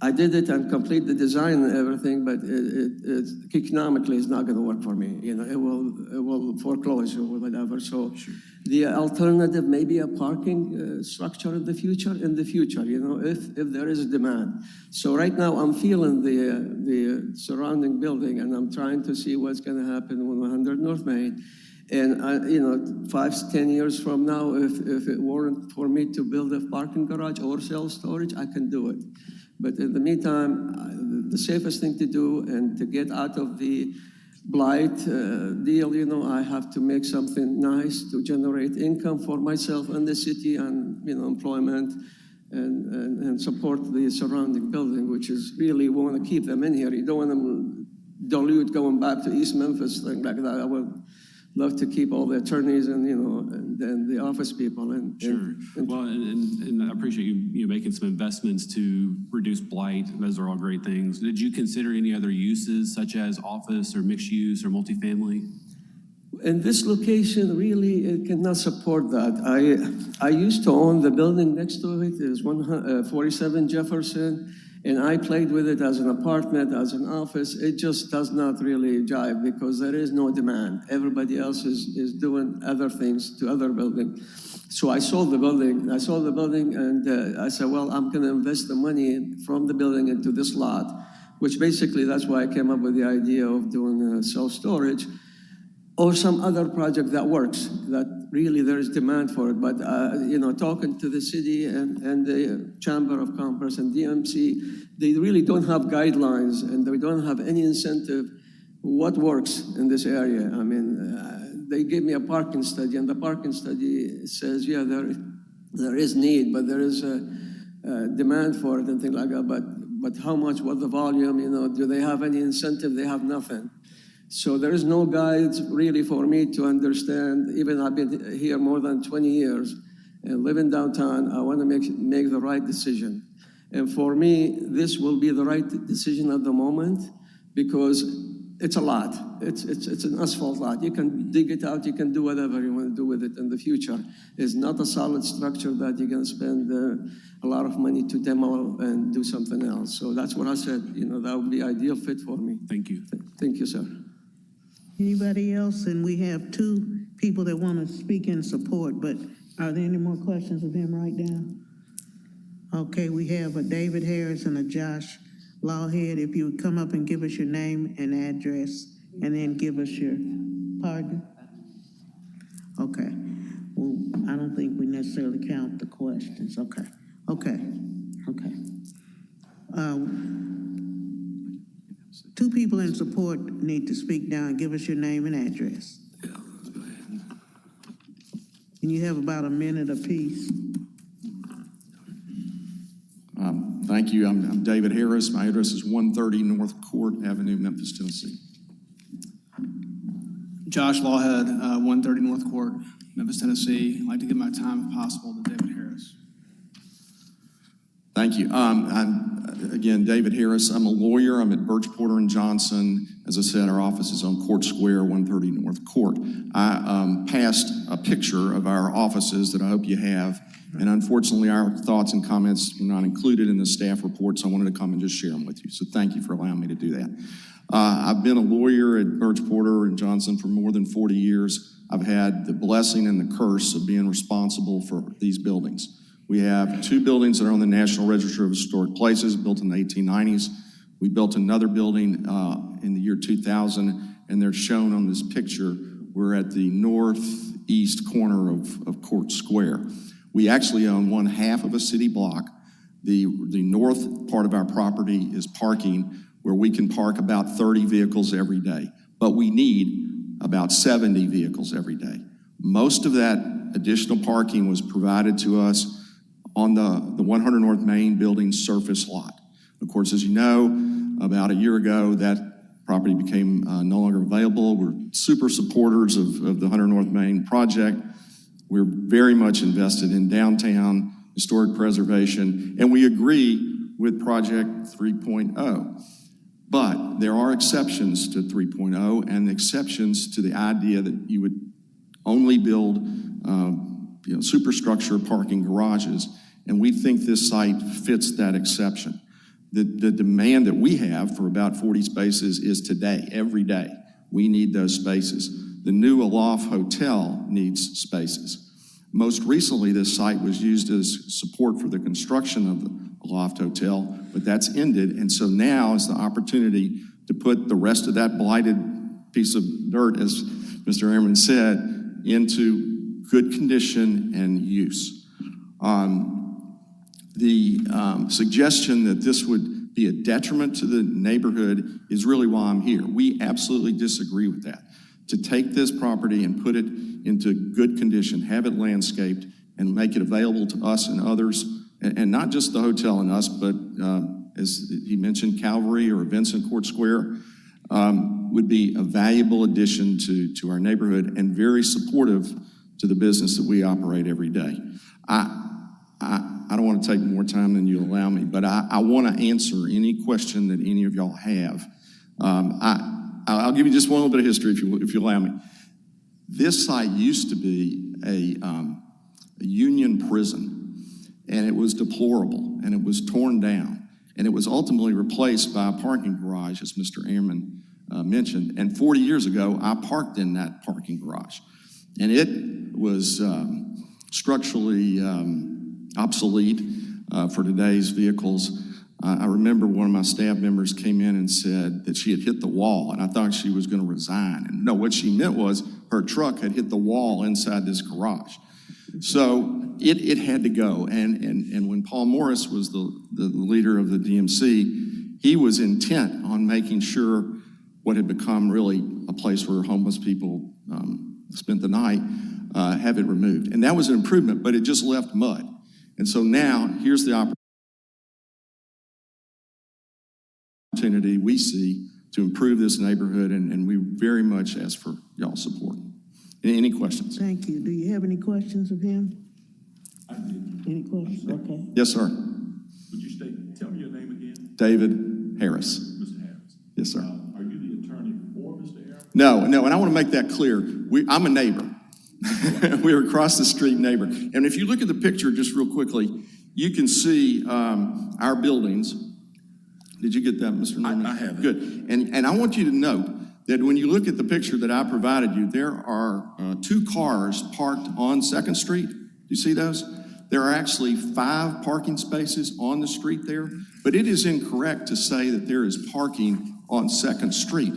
I did it and complete the design and everything, but it economically it's not going to work for me. You know, it will foreclose or whatever. So the alternative may be a parking structure in the future. You know, if there is a demand. So right now I'm feeling the surrounding building, and I'm trying to see what's going to happen with 100 North Main. And you know, 5 to 10 years from now, if it weren't for me to build a parking garage or self-storage, I can do it. But in the meantime, the safest thing to do and to get out of the blight deal, you know, I have to make something nice to generate income for myself and the city, and, you know, employment, and support the surrounding building, which is really, we want to keep them in here. You don't want them dilute going back to East Memphis, things like that. I would love to keep all the attorneys and, you know, and the office people. Well, and I appreciate you making some investments to reduce blight. Those are all great things. Did you consider any other uses, such as office or mixed use or multifamily? In this location, really, it cannot support that. I used to own the building next to it. It was 47 Jefferson. And I played with it as an apartment, as an office. It just does not really jive because there is no demand. Everybody else is doing other things to other buildings. So I sold the building. And I said, well, I'm going to invest the money from the building into this lot, which basically that's why I came up with the idea of doing self-storage or some other project that works, that really there is demand for it. But, talking to the city and the Chamber of Commerce and DMC, they really don't have guidelines and they don't have any incentive what works in this area. I mean, they gave me a parking study, and the parking study says, yeah, there is need, but there is a demand for it and things like that. But how much, what the volume, do they have any incentive? They have nothing. So there is no guides really for me to understand. Even I've been here more than 20 years and living downtown, I want to make the right decision. And for me, this will be the right decision at the moment because it's a lot. It's an asphalt lot. You can dig it out. You can do whatever you want to do with it in the future. It's not a solid structure that you're going to spend a lot of money to demo and do something else. So that's what I said. That would be ideal fit for me. Thank you. Thank you, sir. Anybody else? And we have two people that want to speak in support, but are there any more questions of him right now? Okay, we have a David Harris and a Josh Lawhead. If you would come up and give us your name and address, and then give us your partner. Okay. Well, I don't think we necessarily count the questions. Okay. Two people in support need to speak now and give us your name and address. Yeah, let's go ahead. And you have about a minute apiece. Thank you. I'm David Harris. My address is 130 North Court Avenue, Memphis, Tennessee. Josh Lawhead, 130 North Court, Memphis, Tennessee. I'd like to give my time, if possible, to David Harris. Thank you. Again, David Harris. I'm a lawyer. I'm at Birch Porter and Johnson. As I said, our office is on Court Square, 130 North Court. I passed a picture of our offices that I hope you have. And unfortunately, our thoughts and comments were not included in the staff report, so I wanted to come and just share them with you. So thank you for allowing me to do that. I've been a lawyer at Birch Porter and Johnson for more than 40 years. I've had the blessing and the curse of being responsible for these buildings. We have two buildings that are on the National Register of Historic Places, built in the 1890s. We built another building in the year 2000, and they're shown on this picture. We're at the northeast corner of Court Square. We actually own one half of a city block. The north part of our property is parking, where we can park about 30 vehicles every day, but we need about 70 vehicles every day. Most of that additional parking was provided to us on the 100 North Main building surface lot. Of course, as you know, about a year ago, that property became no longer available. We're super supporters of the 100 North Main project. We're very much invested in downtown historic preservation, and we agree with Project 3.0. But there are exceptions to 3.0 and exceptions to the idea that you would only build superstructure parking garages, and we think this site fits that exception. The demand that we have for about 40 spaces is today, every day. We need those spaces. The new Aloft Hotel needs spaces. Most recently, this site was used as support for the construction of the Aloft Hotel, but that's ended, and so now is the opportunity to put the rest of that blighted piece of dirt, as Mr. Airman said, into good condition and use. The suggestion that this would be a detriment to the neighborhood is really why I'm here. We absolutely disagree with that. To take this property and put it into good condition, have it landscaped, and make it available to us and others, and not just the hotel and us, but as he mentioned, Calvary or events in Court Square, would be a valuable addition to our neighborhood and very supportive to the business that we operate every day. I don't want to take more time than you allow me, but I want to answer any question that any of y'all have. I'll give you just one little bit of history if you allow me. This site used to be a Union prison, and it was deplorable, and it was torn down, and it was ultimately replaced by a parking garage, as Mr. Airman mentioned. And 40 years ago, I parked in that parking garage, and it was structurally obsolete for today's vehicles. I remember one of my staff members came in and said that she had hit the wall, and I thought she was going to resign. And no, what she meant was her truck had hit the wall inside this garage. So it had to go. And when Paul Morris was the leader of the DMC, he was intent on making sure what had become really a place where homeless people spent the night, have it removed. And that was an improvement, but it just left mud. And so now here's the opportunity we see to improve this neighborhood, and we very much ask for y'all's support. Any questions? Thank you. Do you have any questions of him? I did. Any questions? Okay. Yes, sir. Would you tell me your name again? David Harris. Mr. Harris. Yes, sir. Are you the attorney for Mr. Harris? No, and I want to make that clear. I'm a neighbor. We're across the street neighbor. And if you look at the picture just real quickly, you can see our buildings. Did you get that, Mr. Norman? I have it. Good. And I want you to note that when you look at the picture that I provided you, there are 2 cars parked on 2nd Street. Do you see those? There are actually 5 parking spaces on the street there, but it is incorrect to say that there is parking on 2nd Street.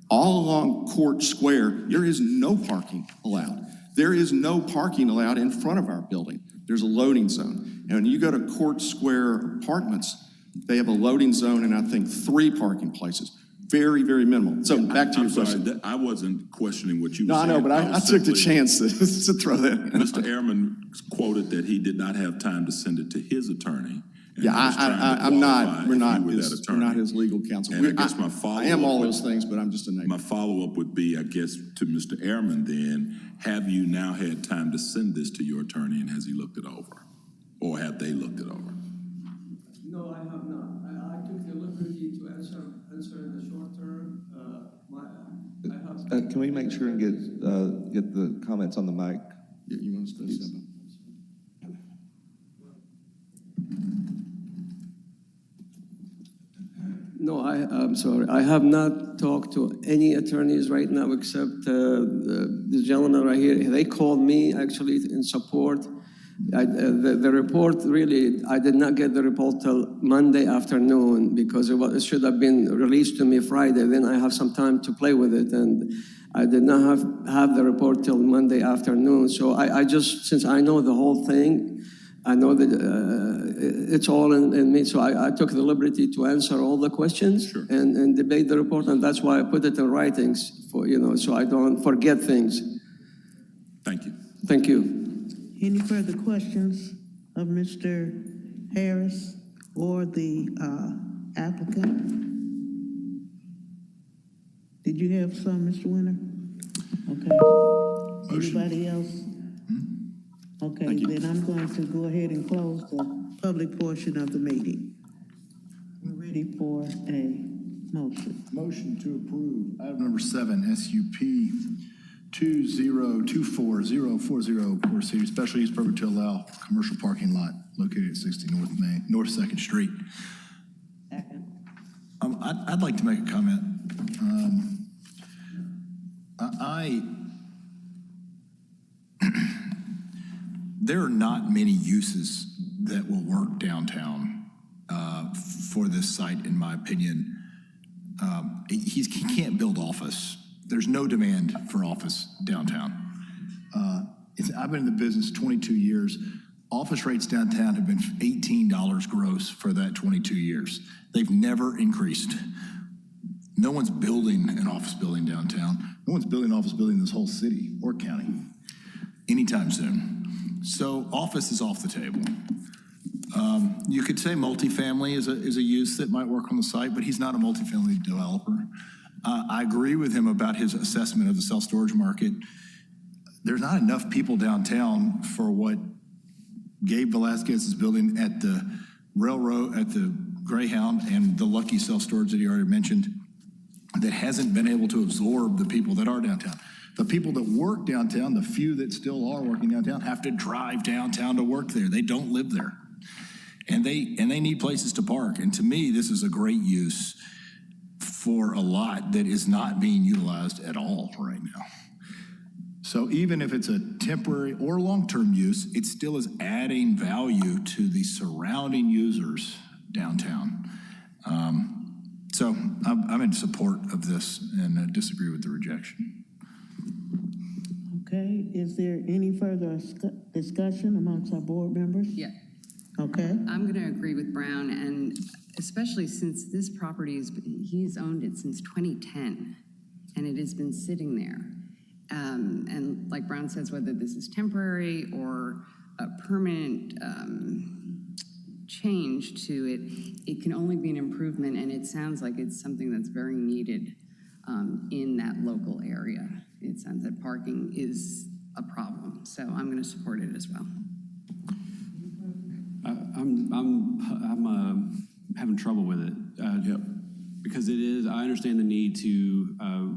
All along Court Square, there is no parking allowed. There is no parking allowed in front of our building. There's a loading zone. And when you go to Court Square Apartments, they have a loading zone and I think 3 parking places. Very, very minimal. So back to your question. I wasn't questioning what you were No, saying. I know, but I took the chance to throw that in. Mr. Ehrman quoted that he did not have time to send it to his attorney. And Yeah, he was trying to I'm not, qualify we're if not you were that his, we're attorney. not his legal counsel. And I guess my I am all follow-up those things, but I'm just a neighbor. My follow-up would be, I guess, to Mr. Ehrman then, have you now had time to send this to your attorney and has he looked it over? Or have they looked it over? No, I have not. I took the liberty to answer in the short term. Can we make sure and get the comments on the mic? You want to say something? No, I'm sorry. I have not talked to any attorneys right now except this gentleman right here. They called me actually in support. The report really, I did not get the report till Monday afternoon because it should have been released to me Friday. Then I have some time to play with it, and I did not have the report till Monday afternoon. So I just, since I know the whole thing, I know that it's all in me. So I took the liberty to answer all the questions and debate the report, and that's why I put it in writings for so I don't forget things. Thank you. Thank you. Any further questions of Mr. Harris or the applicant? Did you have some, Mr. Winter? Okay. Anybody else? Okay, then I'm going to go ahead and close the public portion of the meeting. We're ready for a motion. Motion to approve item number 7, SUP 2024-040 Core City special use permit to allow commercial parking lot located at 60 North 2nd Street. Second. I'd like to make a comment. There are not many uses that will work downtown for this site, in my opinion. He can't build office. There's no demand for office downtown. I've been in the business 22 years. Office rates downtown have been $18 gross for that 22 years. They've never increased. No one's building an office building downtown. No one's building an office building in this whole city or county anytime soon. So office is off the table. You could say multifamily is a use that might work on the site, but he's not a multifamily developer. I agree with him about his assessment of the self-storage market. There's not enough people downtown for what Gabe Velasquez is building at the railroad, at the Greyhound, and the Lucky self-storage that he already mentioned, that hasn't been able to absorb the people that are downtown. The people that work downtown, the few that still are working downtown, have to drive downtown to work there. They don't live there. And they need places to park. And to me, this is a great use for a lot that is not being utilized at all right now. So even if it's a temporary or long-term use, it still is adding value to the surrounding users downtown. So I'm in support of this and disagree with the rejection. Okay, is there any further discussion amongst our board members? Yeah, Okay, I'm going to agree with Brown, and especially since this property he's owned it since 2010, and it has been sitting there. And like Brown says, whether this is temporary or a permanent change to it, it can only be an improvement, and it sounds like it's something that's very needed in that local area. It sounds that parking is a problem, so I'm going to support it as well. I'm having trouble with it. Because it is, I understand the need to,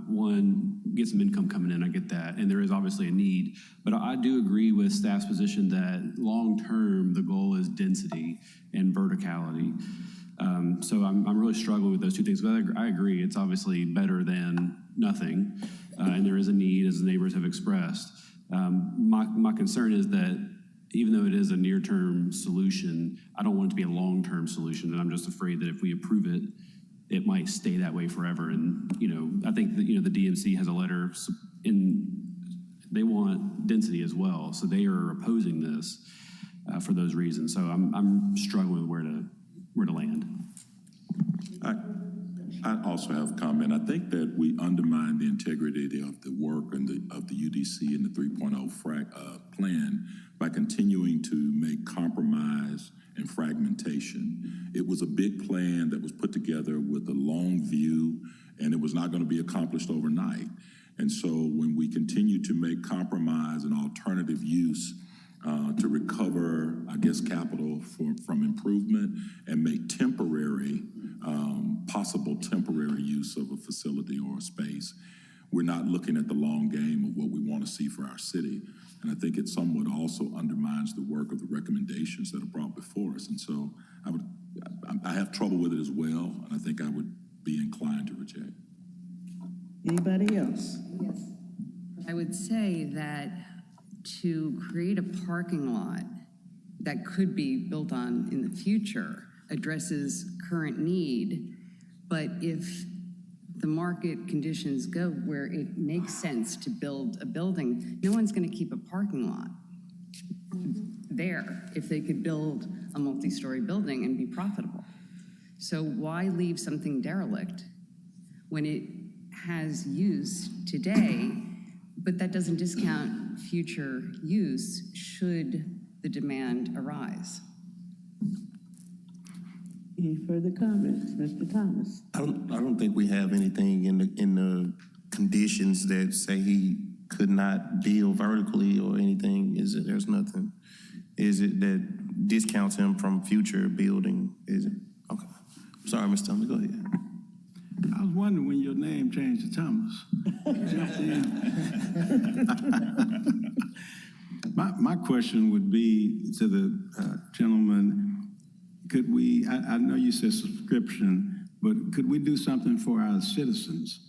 one, get some income coming in, I get that, and there is obviously a need, but I do agree with staff's position that long-term, the goal is density and verticality. So I'm really struggling with those two things, but I agree, it's obviously better than nothing, and there is a need, as the neighbors have expressed. My concern is that even though it is a near-term solution, I don't want it to be a long-term solution, and I'm just afraid that if we approve it, it might stay that way forever. And, I think that, the DMC has a letter they want density as well. So they are opposing this for those reasons. So I'm struggling with where to land. I also have a comment. I think that we undermine the integrity of the work and of the UDC and the 3.0 plan by continuing to make compromise and fragmentation. It was a big plan that was put together with a long view, and it was not going to be accomplished overnight. And so when we continue to make compromise and alternative use to recover, capital from improvement and make possible temporary use of a facility or a space, we're not looking at the long game of what we want to see for our city. And I think it somewhat also undermines the work of the recommendations that are brought before us. And so I have trouble with it as well, and I think I would be inclined to reject. anybody else? Yes. I would say that to create a parking lot that could be built on in the future addresses current need, but if the market conditions go where it makes sense to build a building, no one's going to keep a parking lot there if they could build a multi-story building and be profitable. So why leave something derelict when it has use today, but that doesn't discount future use should the demand arise? Any further comments, Mr. Thomas? I don't think we have anything in the conditions that say he could not build vertically or anything. There's nothing. Is it that discounts him from future building? Is it? Okay. Sorry, Mr. Thomas, go ahead. I was wondering when your name changed to Thomas. My question would be to the gentleman, could we, I know you said subscription, but could we do something for our citizens?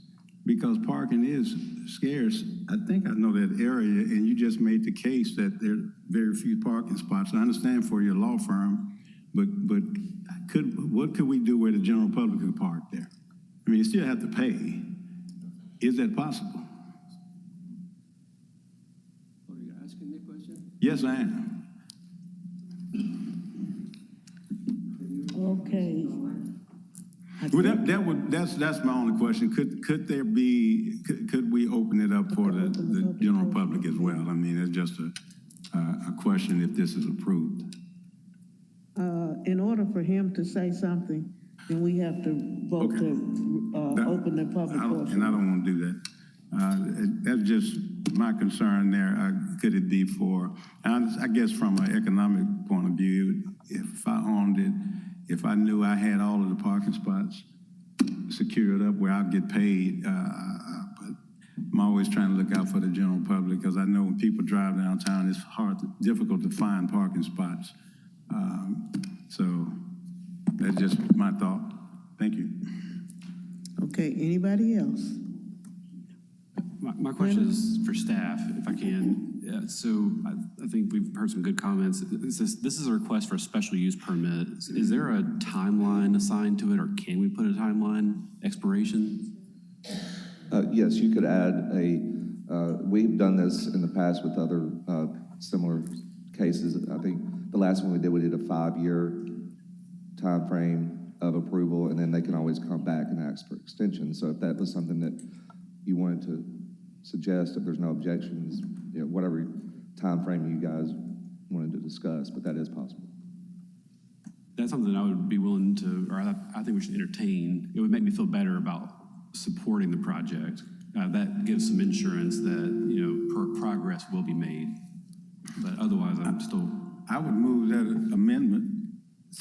Because parking is scarce. I think I know that area, and you just made the case that there are very few parking spots. I understand for your law firm, but what could we do where the general public could park there? I mean, you still have to pay. Is that possible? Are you asking me a question? Yes, I am. Okay. Well, that's my only question. Could we open it up for the general public as well? I mean, it's just a question if this is approved. In order for him to say something, then we have to vote to open the public portion. And I don't want to do that. That's just my concern there. Could it be for, I guess from an economic point of view, if I owned it, if I knew I had all of the parking spots secured up where I'd get paid, but I'm always trying to look out for the general public because I know when people drive downtown, it's difficult to find parking spots. So that's just my thought. Thank you. Okay, anybody else? My question is for staff, if I can. So I think we've heard some good comments. This is a request for a special use permit. Is there a timeline assigned to it, or can we put a timeline expiration? Yes, you could add we've done this in the past with other similar cases. I think the last one we did a 5-year time frame of approval, and then they can always come back and ask for extension. So if that was something that you wanted to suggest, if there's no objections, whatever time frame you guys wanted to discuss, but that is possible. That's something I would be willing to, or I think we should entertain. It would make me feel better about supporting the project. That gives some insurance that, progress will be made. But otherwise, I'm still. I would move that amendment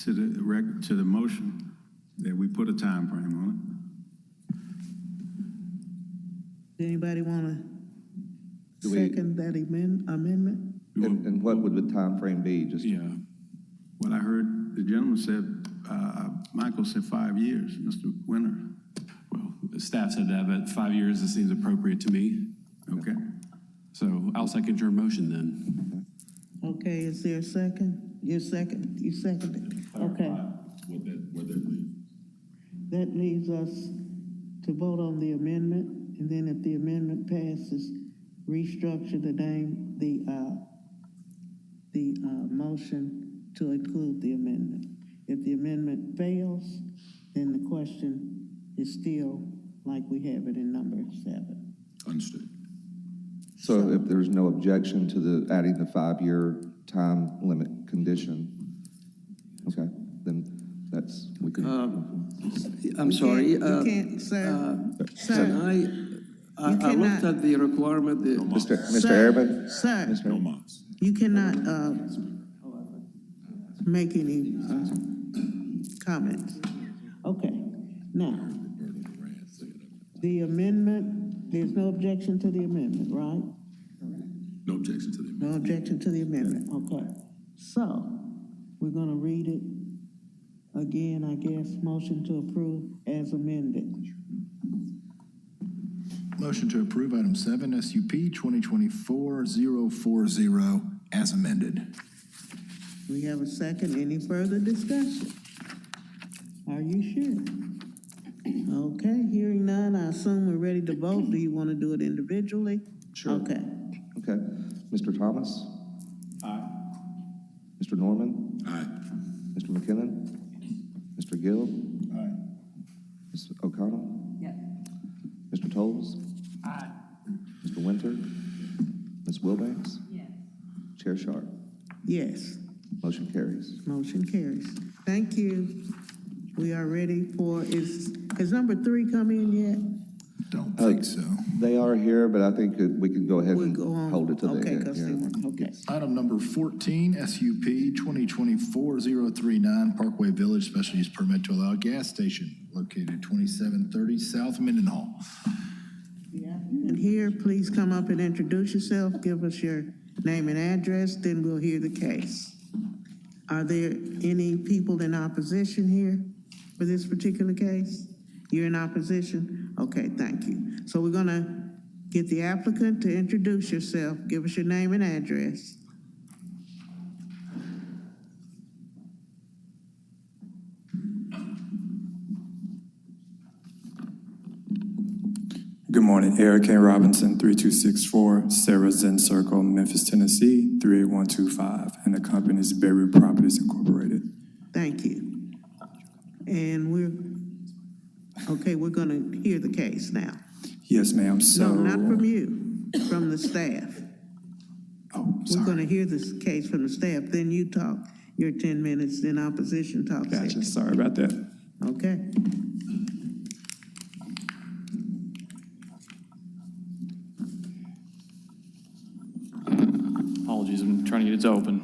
to the motion, that we put a time frame on Does anybody want to second that amendment? And what would the time frame be? What I heard the gentleman said, Michael said 5 years, Mr. Winter. Well, the staff said that, but 5 years, it seems appropriate to me. Okay. So I'll second your motion then. Okay, is there a second? You seconded it. Okay. What that leave? That leaves us to vote on the amendment, and then if the amendment passes, restructure the motion to include the amendment. If the amendment fails, then the question is still like we have it in number 7. Understood. So if there's no objection to adding the 5-year time limit condition, okay, then we can. I'm sorry. You can't, sir. Sir. I looked at the requirement. Mr. Airman? Sir. No mas. You cannot make any comments. Okay, now, the amendment, there's no objection to the amendment, right? No objection to the amendment. No objection to the amendment, okay. So, we're gonna read it again, I guess. Motion to approve as amended. Motion to approve item 7, SUP 2024-040 as amended. We have a second. Any further discussion? Are you sure? Okay, hearing none, I assume we're ready to vote. Do you want to do it individually? Sure. Okay. Okay. Mr. Thomas? Aye. Mr. Norman? Aye. Mr. McKinnon? Mr. Gill? Aye. Ms. O'Connell? Yes. Mr. Tolles? Aye. Mr. Winter? Ms. Wilbanks? Yes. Chair Sharp? Yes, Motion carries. motion carries. Thank you. We are ready for, has number 3 come in yet? Don't think so. They are here, but I think that we can go ahead We'll and go on. hold it to the Okay, end. because they weren't, okay. Item number 14, SUP 2024-039 Parkway Village Special Use Permit to allow a gas station located 2730 South Mendenhall. And here, please come up and introduce yourself, give us your name and address, then we'll hear the case. Are there any people in opposition here for this particular case? You're in opposition? Okay, thank you. So we're gonna get the applicant to introduce yourself, give us your name and address. Good morning, Eric A. Robinson, 3264 Sarah Zen Circle, Memphis, Tennessee, 38125, and the company is Berry Properties Incorporated. Thank you. And we're gonna hear the case now. Yes, ma'am, so. No, not from you, from the staff. Oh, sorry. We're gonna hear this case from the staff, then you talk your 10 minutes, then opposition talks. Gotcha, sorry about that. Okay. Apologies, I'm trying to get it to open.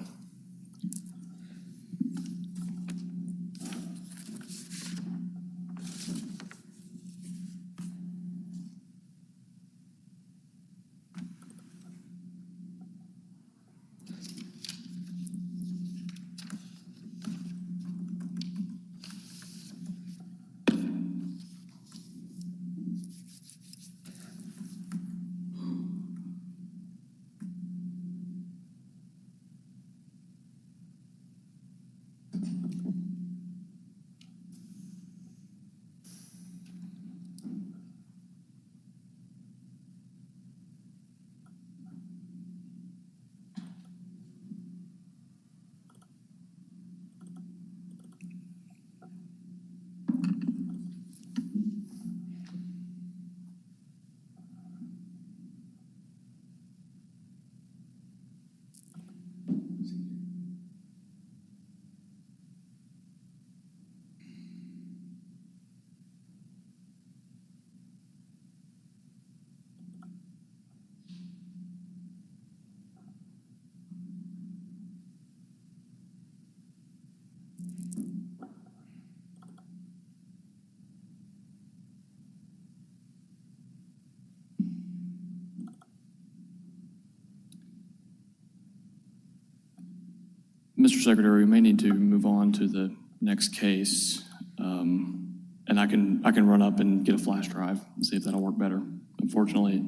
Mr. Secretary, we may need to move on to the next case. And I can run up and get a flash drive and see if that'll work better. Unfortunately,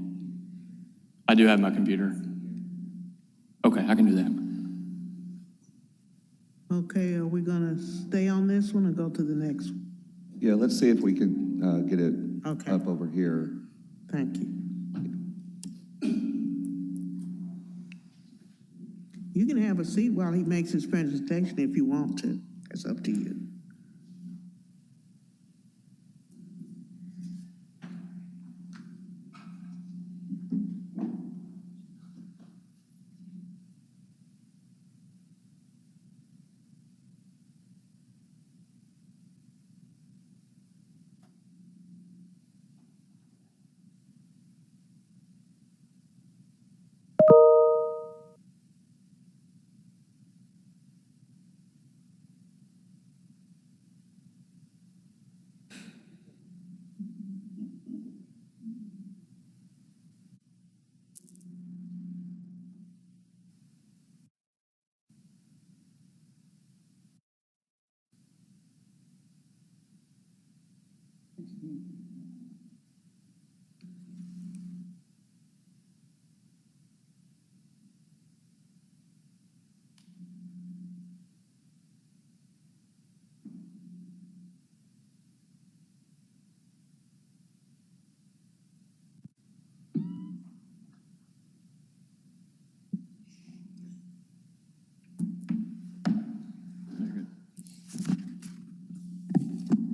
I do have my computer. Okay, I can do that. Okay, are we gonna stay on this one or go to the next one? Yeah, let's see if we can get it Okay. up over here. Thank you. You can have a seat while he makes his presentation if you want to. It's up to you.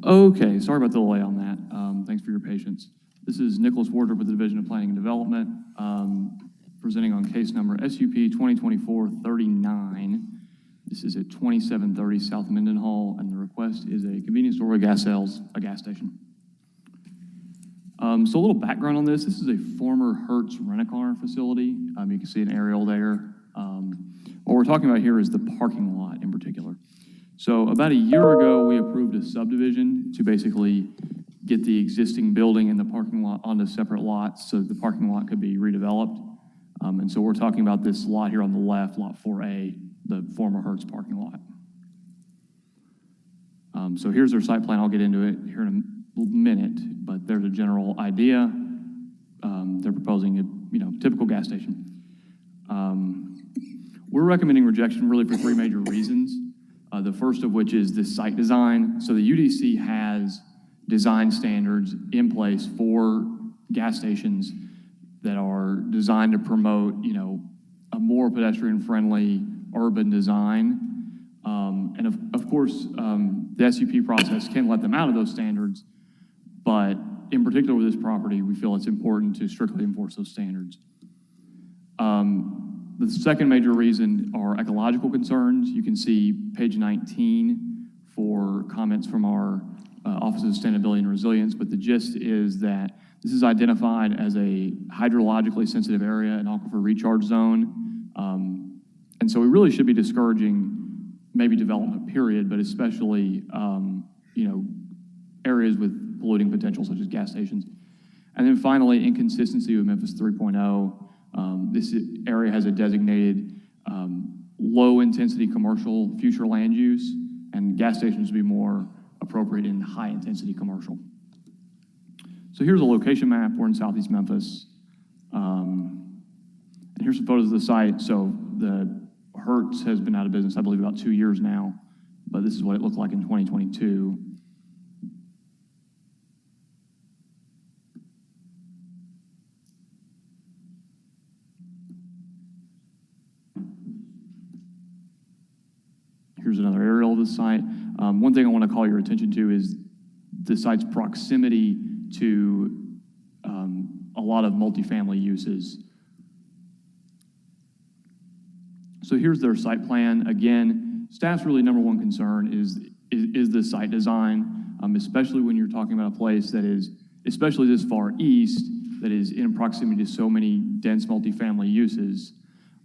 Okay, sorry about the delay on that. Thanks for your patience. This is Nicholas Wardrop with the Division of Planning and Development, presenting on case number SUP 2024-39. This is at 2730 South Mendenhall, and the request is a convenience store with gas sales, a gas station. So a little background on this. This is a former Hertz rent-a-car facility. You can see an aerial there. What we're talking about here is the parking lot in particular. So about a year ago, we approved a subdivision to basically get the existing building and the parking lot onto separate lots so that the parking lot could be redeveloped. And so we're talking about this lot here on the left, Lot 4A, the former Hertz parking lot. So here's their site plan. I'll get into it here in a minute, but there's a general idea. They're proposing a typical gas station. We're recommending rejection really for three major reasons. The first of which is the site design. So the UDC has design standards in place for gas stations that are designed to promote, a more pedestrian-friendly urban design. And of course, the SUP process can let them out of those standards, but in particular with this property, we feel it's important to strictly enforce those standards. The second major reason are ecological concerns. You can see page 19 for comments from our Office of Sustainability and Resilience, but the gist is that this is identified as a hydrologically sensitive area, an aquifer recharge zone. And so we really should be discouraging maybe development period, but especially, areas with polluting potential such as gas stations. And then finally, inconsistency with Memphis 3.0. This area has a designated low-intensity commercial future land use, and gas stations would be more appropriate in high-intensity commercial. So here's a location map. We're in Southeast Memphis. And here's some photos of the site. So the Hertz has been out of business, I believe, about 2 years now, but this is what it looked like in 2022. Here's another aerial of the site. One thing I want to call your attention to is the site's proximity to a lot of multifamily uses. So here's their site plan. Again, staff's really number one concern is the site design, especially when you're talking about a place that is, especially this far east, that is in proximity to so many dense multifamily uses.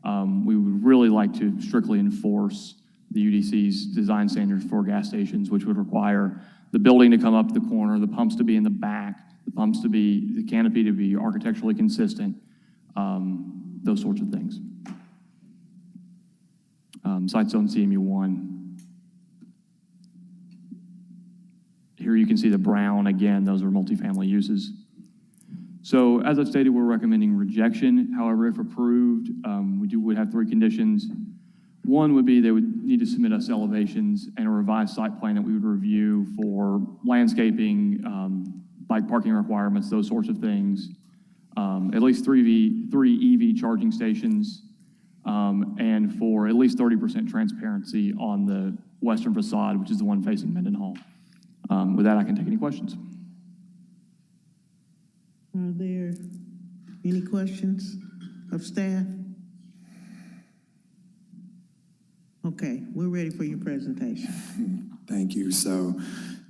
We would really like to strictly enforce the UDC's design standards for gas stations, which would require the building to come up the corner, the pumps to be in the back, the canopy to be architecturally consistent, those sorts of things. Sites on CMU 1. Here you can see the brown, again, those are multifamily uses. So as I've stated, we're recommending rejection. However, if approved, we would have 3 conditions. One would be they would need to submit us elevations and a revised site plan that we would review for landscaping, bike parking requirements, those sorts of things. At least 3 EV charging stations, and for at least 30% transparency on the western facade, which is the one facing Mendenhall. With that, I can take any questions. Are there any questions of staff? Okay, we're ready for your presentation. Thank you. So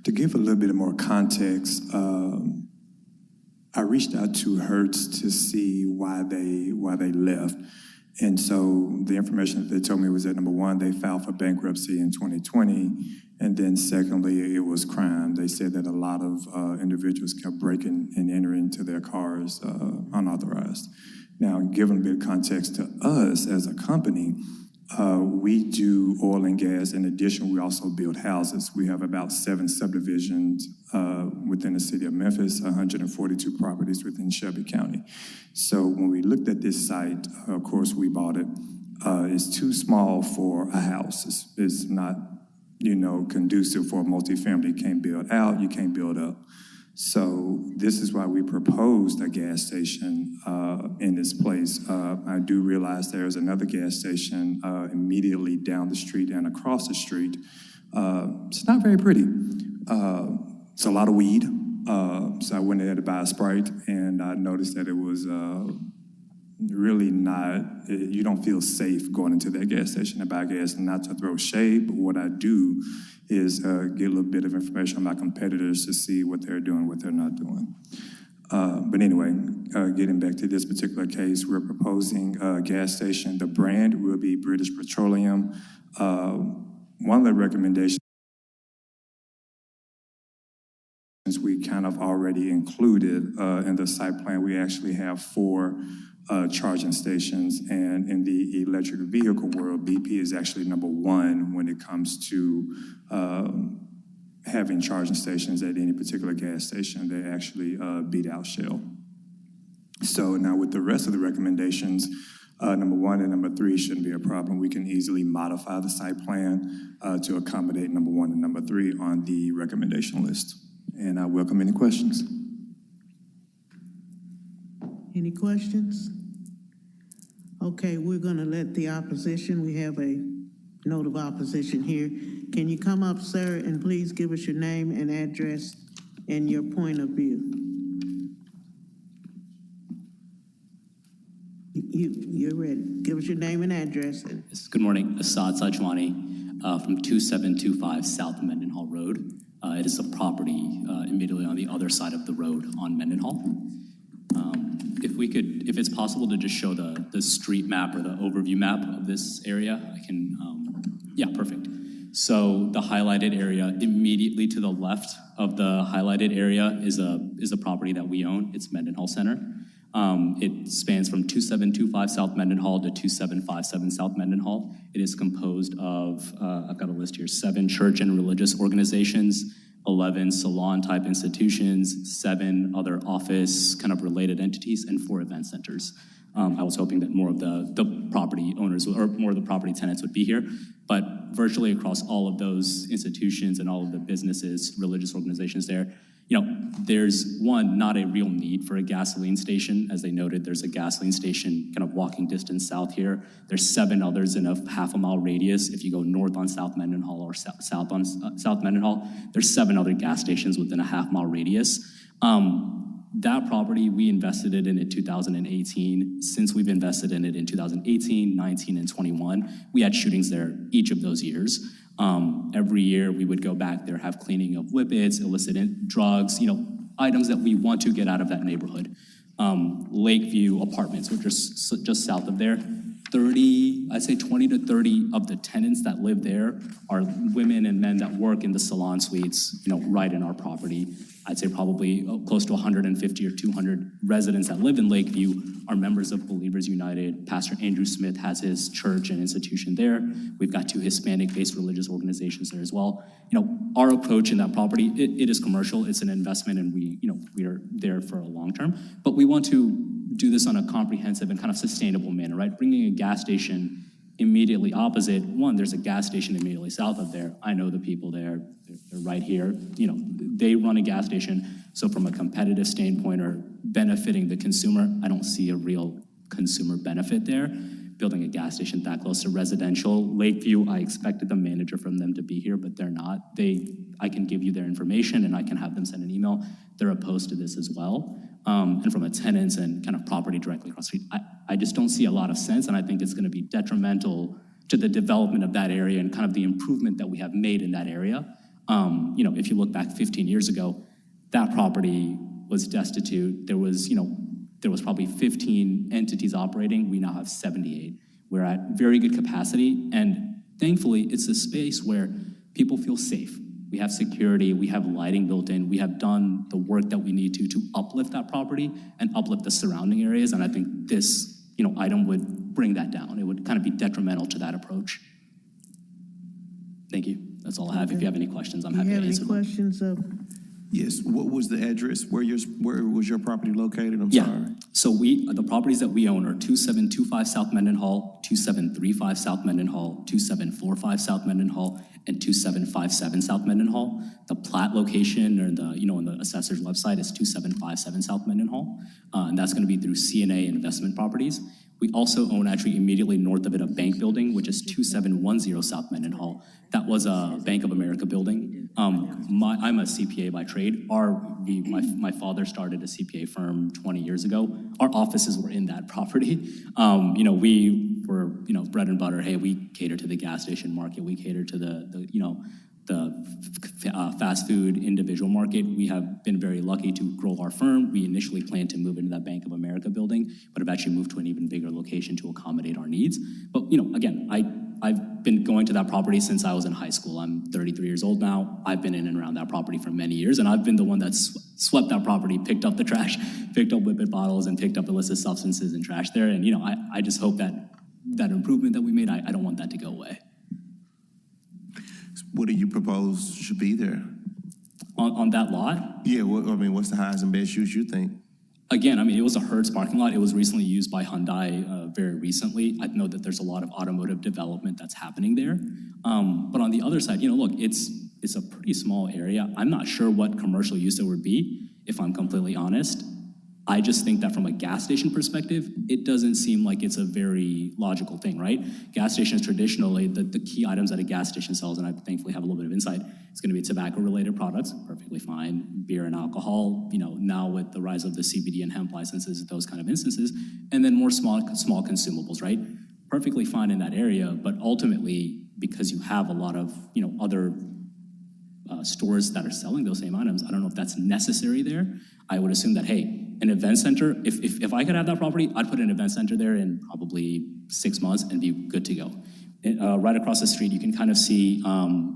to give a little bit more context, I reached out to Hertz to see why they left. And so the information that they told me was that, number one, they filed for bankruptcy in 2020. And then secondly, it was crime. They said that a lot of individuals kept breaking and entering into their cars unauthorized. Now, given a bit of context to us as a company, we do oil and gas. In addition, we also build houses. We have about 7 subdivisions within the city of Memphis, 142 properties within Shelby County. So when we looked at this site, of course, we bought it. It's too small for a house. It's not, conducive for a multifamily. You can't build out, you can't build up. So this is why we proposed a gas station in this place. I do realize there's another gas station immediately down the street and across the street. It's not very pretty. It's a lot of weed. So I went ahead to buy a Sprite, and I noticed that it was really not, you don't feel safe going into that gas station to buy gas. Not to throw shade, but what I do is get a little bit of information on my competitors to see what they're doing, what they're not doing. But anyway, getting back to this particular case, we're proposing a gas station. The brand will be British Petroleum. One of the recommendations we kind of already included in the site plan. We actually have 4 charging stations, and in the electric vehicle world, BP is actually number 1 when it comes to having charging stations at any particular gas station. They actually beat out Shell. So now with the rest of the recommendations, number 1 and number 3 shouldn't be a problem. We can easily modify the site plan to accommodate number 1 and number 3 on the recommendation list. And I welcome any questions. Any questions? Okay, we're going to let the opposition, we have a note of opposition here. Can you come up, sir, and please give us your name and address and your point of view? You're ready. Give us your name and address. Good morning. Assad Sajwani from 2725 South Mendenhall Road. It is a property immediately on the other side of the road on Mendenhall. If it's possible to just show the street map or the overview map of this area, I can, yeah, perfect. So the highlighted area immediately to the left of the highlighted area is a property that we own. It's Mendenhall Center. It spans from 2725 South Mendenhall to 2757 South Mendenhall. It is composed of, I've got a list here, 7 church and religious organizations, 11 salon-type institutions, 7 other office kind of related entities, and 4 event centers. I was hoping that more of the property owners or more of the property tenants would be here, but virtually across all of those institutions and all of the businesses, religious organizations there, there's not a real need for a gasoline station. As they noted, there's a gasoline station kind of walking distance south here. There's 7 others in a half-a-mile radius. If you go north on South Mendenhall or south on South Mendenhall, there's 7 other gas stations within a half-mile radius. That property, we invested in it in 2018. Since we've invested in it in 2018, 19, and 21, we had shootings there each of those years. Every year we would go back there, have cleaning of whippets, illicit drugs, items that we want to get out of that neighborhood. Lakeview Apartments, which are just south of there, I'd say 20 to 30 of the tenants that live there are women and men that work in the salon suites, right in our property. I'd say probably close to 150 or 200 residents that live in Lakeview are members of Believers United. Pastor Andrew Smith has his church and institution there. We've got 2 Hispanic-based religious organizations there as well. Our approach in that property, it is commercial, it's an investment, and we are there for a long term. But we want to do this on a comprehensive and kind of sustainable manner, right? Bringing a gas station immediately opposite, one, there's a gas station immediately south of there. I know the people there, they're right here. They run a gas station. So from a competitive standpoint or benefiting the consumer, I don't see a real consumer benefit there. Building a gas station that close to residential. Lakeview, I expected the manager from them to be here, but they're not. I can give you their information and I can have them send an email. They're opposed to this as well. And from a tenants and kind of property directly across the street, I just don't see a lot of sense, and I think it's going to be detrimental to the development of that area and kind of the improvement that we have made in that area. If you look back 15 years ago, that property was destitute. There was probably 15 entities operating. We now have 78. We're at very good capacity, and thankfully, it's a space where people feel safe. We have security, we have lighting built in, we have done the work that we need to uplift that property and uplift the surrounding areas, and I think this, item would bring that down. It would kind of be detrimental to that approach. Thank you. That's all I have. If you have any questions, I'm happy to answer them. Questions of? Yes, what was the address? Where was your property located? I'm Yeah. sorry. So the properties that we own are 2725 South Mendenhall, 2735 South Mendenhall, 2745 South Mendenhall, and 2757 South Mendenhall. The plat location or on the assessor's website is 2757 South Mendenhall. And that's going to be through CNA Investment Properties. We also own actually immediately north of it a bank building, which is 2710 South Mendenhall. That was a Bank of America building. I'm a CPA by trade. My father started a CPA firm 20 years ago. Our offices were in that property. We were, bread and butter. Hey, we cater to the gas station market. We cater to the fast food individual market. We have been very lucky to grow our firm. We initially planned to move into that Bank of America building, but have actually moved to an even bigger location to accommodate our needs. But, again, I've been going to that property since I was in high school. I'm 33 years old now. I've been in and around that property for many years, and I've been the one that's swept that property, picked up the trash, picked up whippet bottles, and picked up illicit substances and trash there. And, I just hope that improvement that we made, I don't want that to go away. What do you propose should be there? On that lot? Yeah, what's the highest and best use you think? Again, it was a Hertz parking lot. It was recently used by Hyundai very recently. I know that there's a lot of automotive development that's happening there. But on the other side, look, it's a pretty small area. I'm not sure what commercial use there would be, if I'm completely honest. I just think that from a gas station perspective, it doesn't seem like it's a very logical thing, right? Gas stations traditionally, the key items that a gas station sells, and I thankfully have a little bit of insight, it's going to be tobacco-related products, perfectly fine, beer and alcohol, now with the rise of the CBD and hemp licenses, those kind of instances, and then more small consumables, right? Perfectly fine in that area, but ultimately, because you have a lot of, other stores that are selling those same items, I don't know if that's necessary there. I would assume that, hey, an event center, if I could have that property, I'd put an event center there in probably 6 months and be good to go. Right across the street, you can kind of see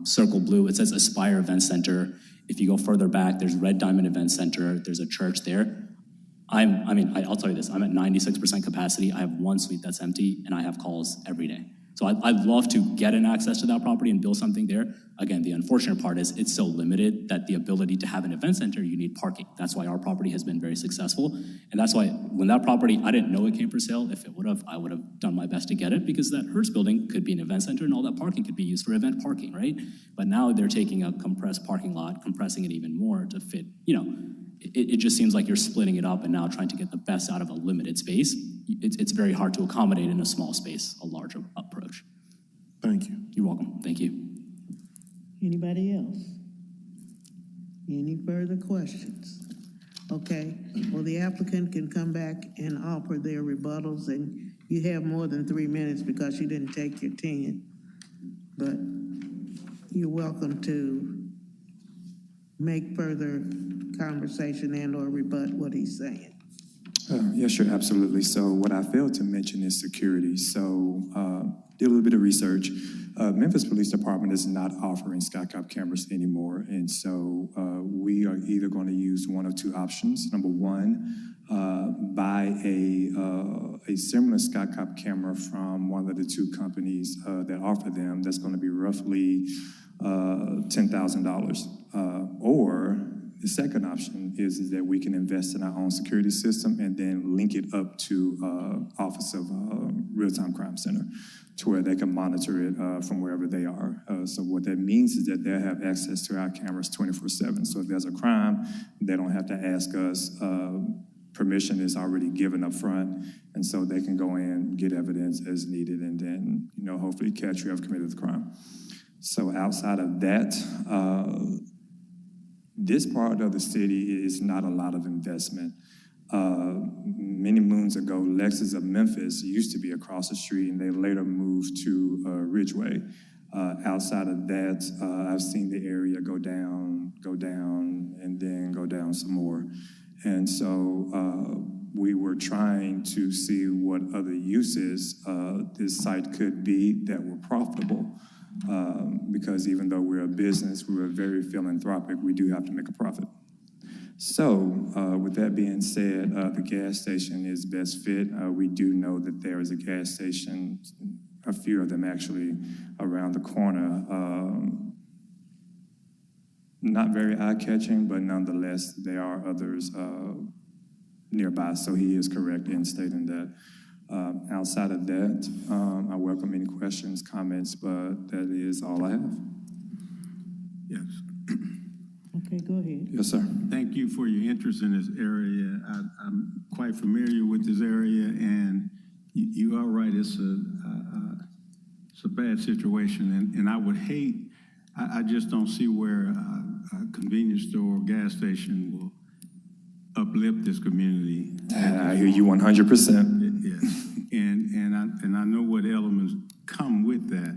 Circle Blue. It says Aspire Event Center. If you go further back, there's Red Diamond Event Center. There's a church there. I'll tell you this. I'm at 96% capacity. I have one suite that's empty, and I have calls every day. So I'd love to get an access to that property and build something there. Again, the unfortunate part is it's so limited that the ability to have an event center, you need parking. That's why our property has been very successful. And that's why when that property, I didn't know it came for sale. If it would have, I would have done my best to get it because that Hertz building could be an event center and all that parking could be used for event parking, right? But now they're taking a compressed parking lot, compressing it even more to fit, it just seems like you're splitting it up and now trying to get the best out of a limited space. It's very hard to accommodate in a small space, a larger approach. Thank you. You're welcome. Thank you. Anybody else? Any further questions? Okay, well, the applicant can come back and offer their rebuttals, and you have more than 3 minutes because you didn't take your 10. But you're welcome to make further conversation and or rebut what he's saying. Yes, sure, absolutely. So what I failed to mention is security. So did a little bit of research. Memphis Police Department is not offering SkyCop cameras anymore. And so we are either going to use one of two options. Number one, buy a similar SkyCop camera from one of the two companies that offer them. That's going to be roughly $10,000. Or the second option is that we can invest in our own security system and then link it up to Office of Real-Time Crime Center to where they can monitor it from wherever they are. So what that means is that they'll have access to our cameras 24/7. So if there's a crime, they don't have to ask us. Permission is already given up front, and so they can go in, get evidence as needed, and then, hopefully catch who have committed the crime. So outside of that, this part of the city is not a lot of investment. Many moons ago, Lexus of Memphis used to be across the street, and they later moved to Ridgeway. Outside of that, I've seen the area go down, and then go down some more. And so we were trying to see what other uses this site could be that were profitable. Because even though we're a business, we're very philanthropic, we do have to make a profit. So with that being said, the gas station is best fit. We do know that there is a gas station, a few of them actually, around the corner. Not very eye-catching, but nonetheless, there are others nearby. So he is correct in stating that. Outside of that, I welcome any questions, comments, but that is all I have. Yes. Okay, go ahead. Yes, sir. Thank you for your interest in this area. I'm quite familiar with this area, and you are right. It's a bad situation, and I would hate. I just don't see where a convenience store or gas station will uplift this community. I hear you 100%. Yes, and I know what elements come with that,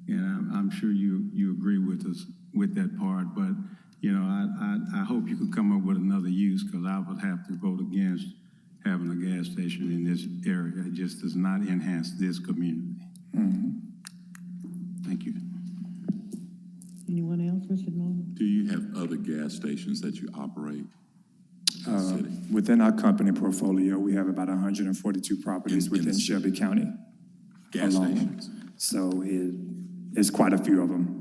and I'm sure you agree with us with that part. But I hope you could come up with another use, because I would have to vote against having a gas station in this area. It just does not enhance this community. Mm-hmm. Thank you. Anyone else, Mr. Norman? Do you have other gas stations that you operate? Within our company portfolio, we have about 142 properties within Shelby County. Gas alone. stations? So it's quite a few of them.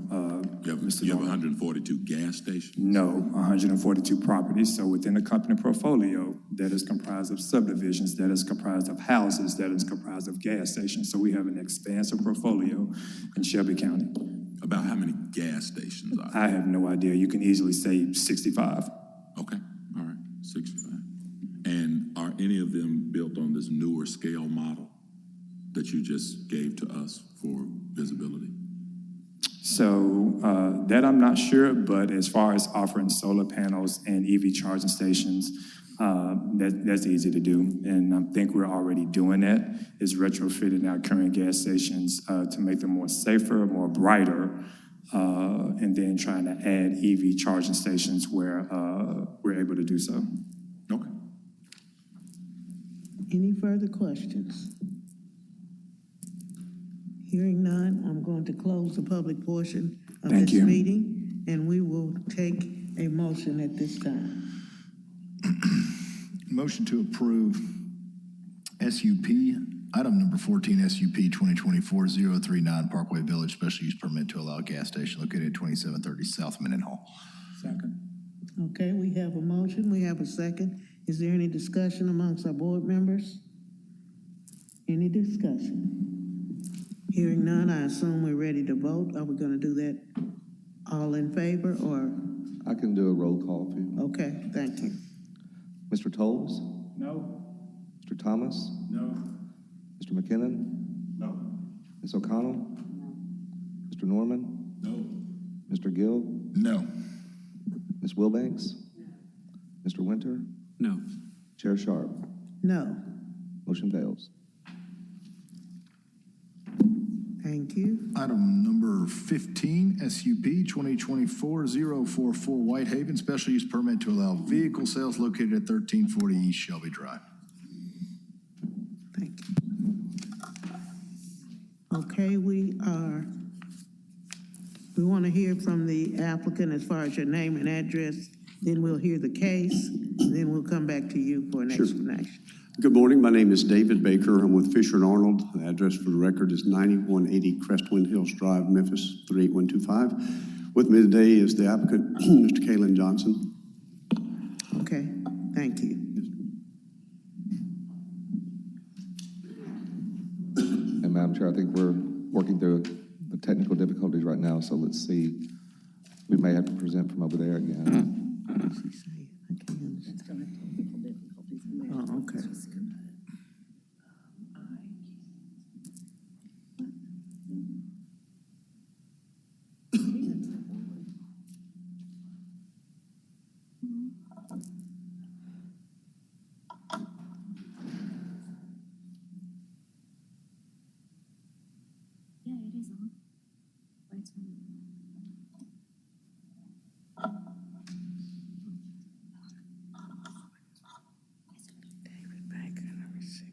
You have 142 gas stations? No, 142 properties. So within the company portfolio, that is comprised of subdivisions, that is comprised of houses, that is comprised of gas stations. So we have an expansive portfolio in Shelby County. About how many gas stations are there? I have no idea. You can easily say 65. Okay, all right, 65. And are any of them built on this newer scale model that you just gave to us for visibility? So that I'm not sure, but as far as offering solar panels and EV charging stations, that's easy to do. And I think we're already doing that, is retrofitting our current gas stations to make them more safer, more brighter, and then trying to add EV charging stations where we're able to do so. Okay. Any further questions? Hearing none, I'm going to close the public portion of this meeting, and we will take a motion at this time. Motion to approve SUP, item number 14, SUP 2024-039 Parkway Village Special Use Permit to allow a gas station located at 2730 South Mendenhall. Second. Okay, we have a motion, we have a second. Is there any discussion amongst our board members? Any discussion? Hearing none, I assume we're ready to vote. Are we going to do that all in favor, or? I can do a roll call for you. Okay, thank you. Mr. Tolles? No. Mr. Thomas? No. Mr. McKinnon? No. Ms. O'Connell? No. Mr. Norman? No. Mr. Gill? No. Ms. Wilbanks? No. Mr. Winter? No. Chair Sharp? No. Motion fails. Thank you. Item number 15, SUP 2024-044 Whitehaven Special Use Permit to allow vehicle sales located at 1340 East Shelby Drive. Thank you. Okay, we want to hear from the applicant as far as your name and address, then we'll hear the case, and then we'll come back to you for an explanation. Good morning. My name is David Baker. I'm with Fisher and Arnold. The address for the record is 9180 Crestwind Hills Drive, Memphis 38125. With me today is the applicant, Mr. Kalen Johnson. Okay, thank you. And Madam Chair, I think we're working through the technical difficulties right now, so let's see. We may have to present from over there again. Oh, okay. Yeah, it is on. But it's on. David Baker, let me see.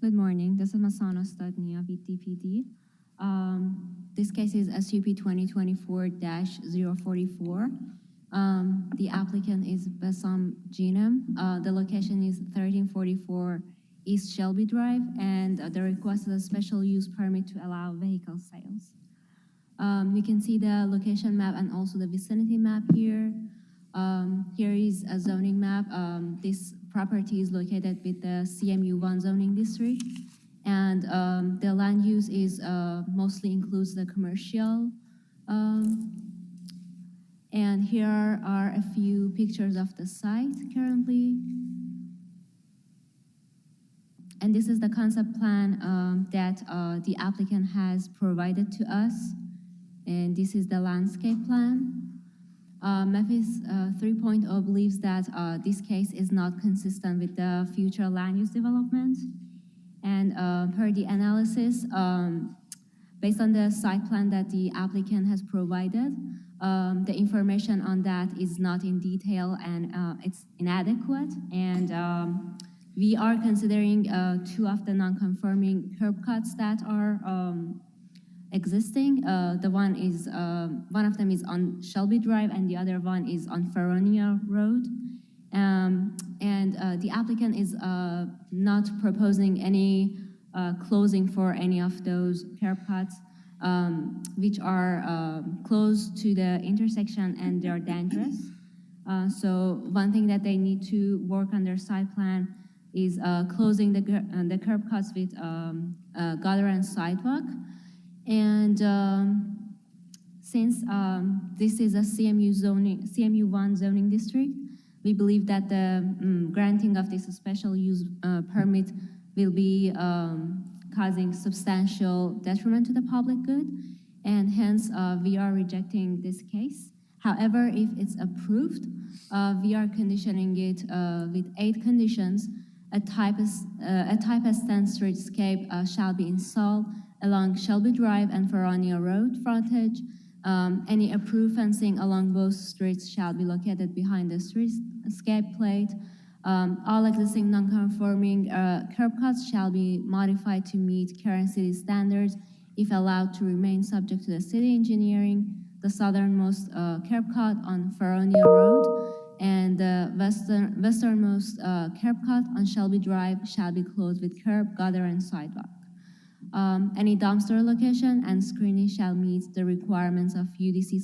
Good morning. This is Masana Stadnia with DPD. This case is SUP 2024-044. The applicant is Bassam Jinam. The location is 1344 East Shelby Drive, and the request is a special use permit to allow vehicle sales. You can see the location map and also the vicinity map here. Here is a zoning map. This property is located with the CMU1 zoning district, and the land use is mostly includes the commercial. And here are a few pictures of the site currently. And this is the concept plan that the applicant has provided to us. And this is the landscape plan. Memphis 3.0 believes that this case is not consistent with the future land use development. And per the analysis, based on the site plan that the applicant has provided, the information on that is not in detail and it's inadequate. And we are considering two of the non-conforming curb cuts that are existing. The one is one of them is on Shelby Drive, and the other one is on Feronia Road. And the applicant is not proposing any closing for any of those curb cuts, which are close to the intersection and they're dangerous. So one thing that they need to work on their site plan is closing the curb cuts with gutter and sidewalk. And since this is a CMU1 zoning district, we believe that the granting of this special use permit will be causing substantial detriment to the public good, and hence we are rejecting this case. However, if it's approved, we are conditioning it with 8 conditions. A type S streetscape shall be installed along Shelby Drive and Feronia Road frontage. Any approved fencing along both streets shall be located behind the streetscape plate. All existing non-conforming curb cuts shall be modified to meet current city standards if allowed to remain subject to the city engineering. The southernmost curb cut on Feronia Road and the westernmost curb cut on Shelby Drive shall be closed with curb, gutter, and sidewalk. Any dumpster location and screening shall meet the requirements of UDC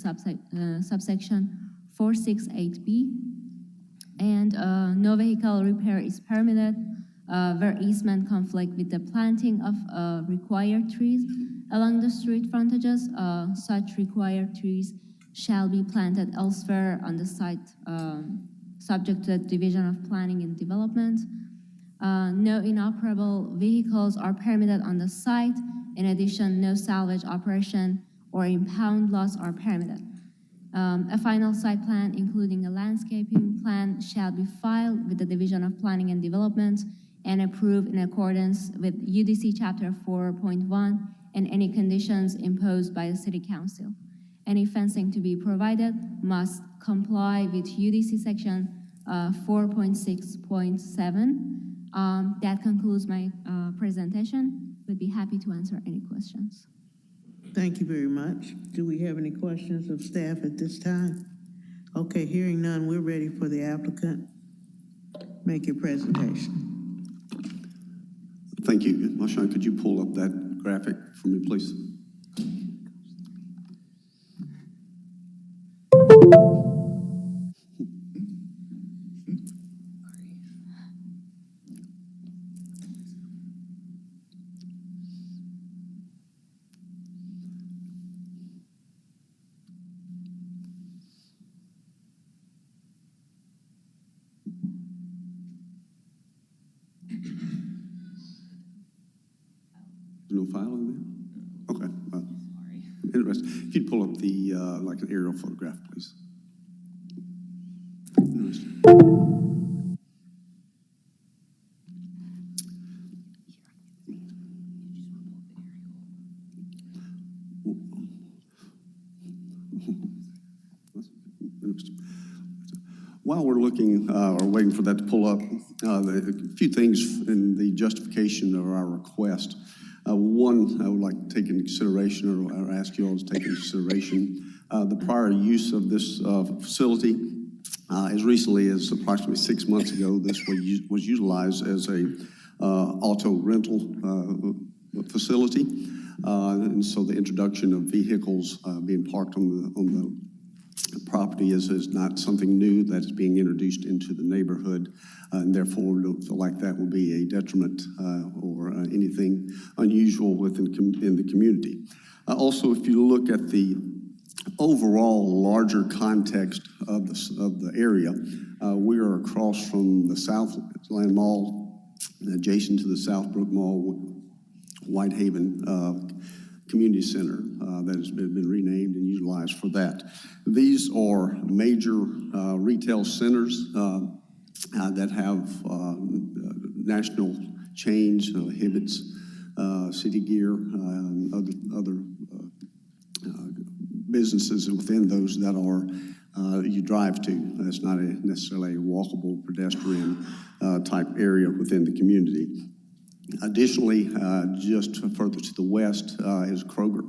subsection 468B. And no vehicle repair is permitted where easement conflict with the planting of required trees along the street frontages. Such required trees shall be planted elsewhere on the site, subject to the Division of Planning and Development. No inoperable vehicles are permitted on the site. In addition, no salvage operation or impound lots are permitted. A final site plan, including a landscaping plan, shall be filed with the Division of Planning and Development and approved in accordance with UDC Chapter 4.1 and any conditions imposed by the City Council. Any fencing to be provided must comply with UDC Section 4.6.7. That concludes my presentation. Would be happy to answer any questions. Thank you very much. Do we have any questions of staff at this time? Okay, hearing none, we're ready for the applicant. Make your presentation. Thank you. Marshawn, could you pull up that graphic for me, please? No file in there? Okay. Interesting. If you'd pull up the, like an aerial photograph, please. Interesting. While we're looking or waiting for that to pull up, a few things in the justification of our request. One, I would like to take into consideration, or ask you all to take into consideration, the prior use of this facility. As recently as approximately 6 months ago, this was utilized as a auto rental facility. And so the introduction of vehicles being parked on the property is not something new that's being introduced into the neighborhood, and therefore don't feel like that will be a detriment or anything unusual in the community. Also, if you look at the overall larger context of the area, we are across from the Southland Mall, adjacent to the Southbrook Mall, Whitehaven Community Center that has been renamed and utilized for that. These are major retail centers that have national chains, Hibbett's, City Gear, other businesses within those that are you drive to. That's not necessarily a walkable pedestrian type area within the community. Additionally, just further to the west is Kroger,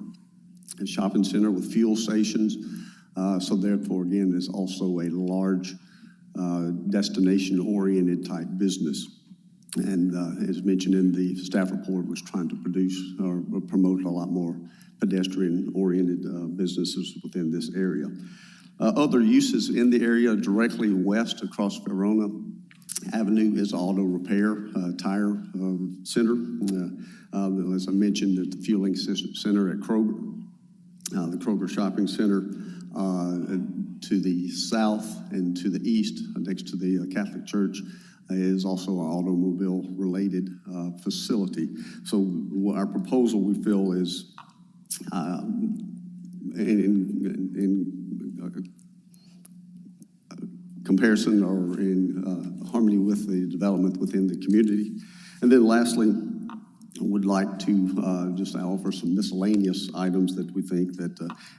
a shopping center with fuel stations. So therefore, again, there's also a large destination-oriented type business. And as mentioned in the staff report, was trying to produce or promote a lot more pedestrian-oriented businesses within this area. Other uses in the area directly west across Verona Avenue is auto repair, tire center. As I mentioned, there's the fueling center at Kroger, the Kroger Shopping Center to the south and to the east, next to the Catholic Church, is also an automobile-related facility. So our proposal, we feel, is in comparison or in harmony with the development within the community. And then lastly, would like to just offer some miscellaneous items that we think that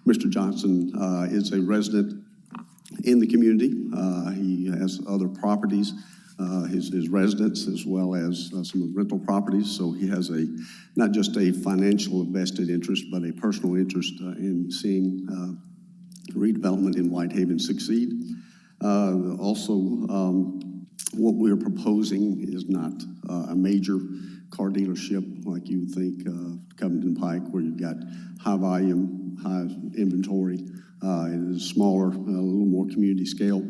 Mr. Johnson is a resident in the community. He has other properties, his residence, as well as some rental properties. So he has not just a financial vested interest, but a personal interest in seeing redevelopment in Whitehaven succeed. Also, what we're proposing is not a major car dealership like you would think Covington Pike, where you've got high volume, high inventory. It is smaller, a little more community scale.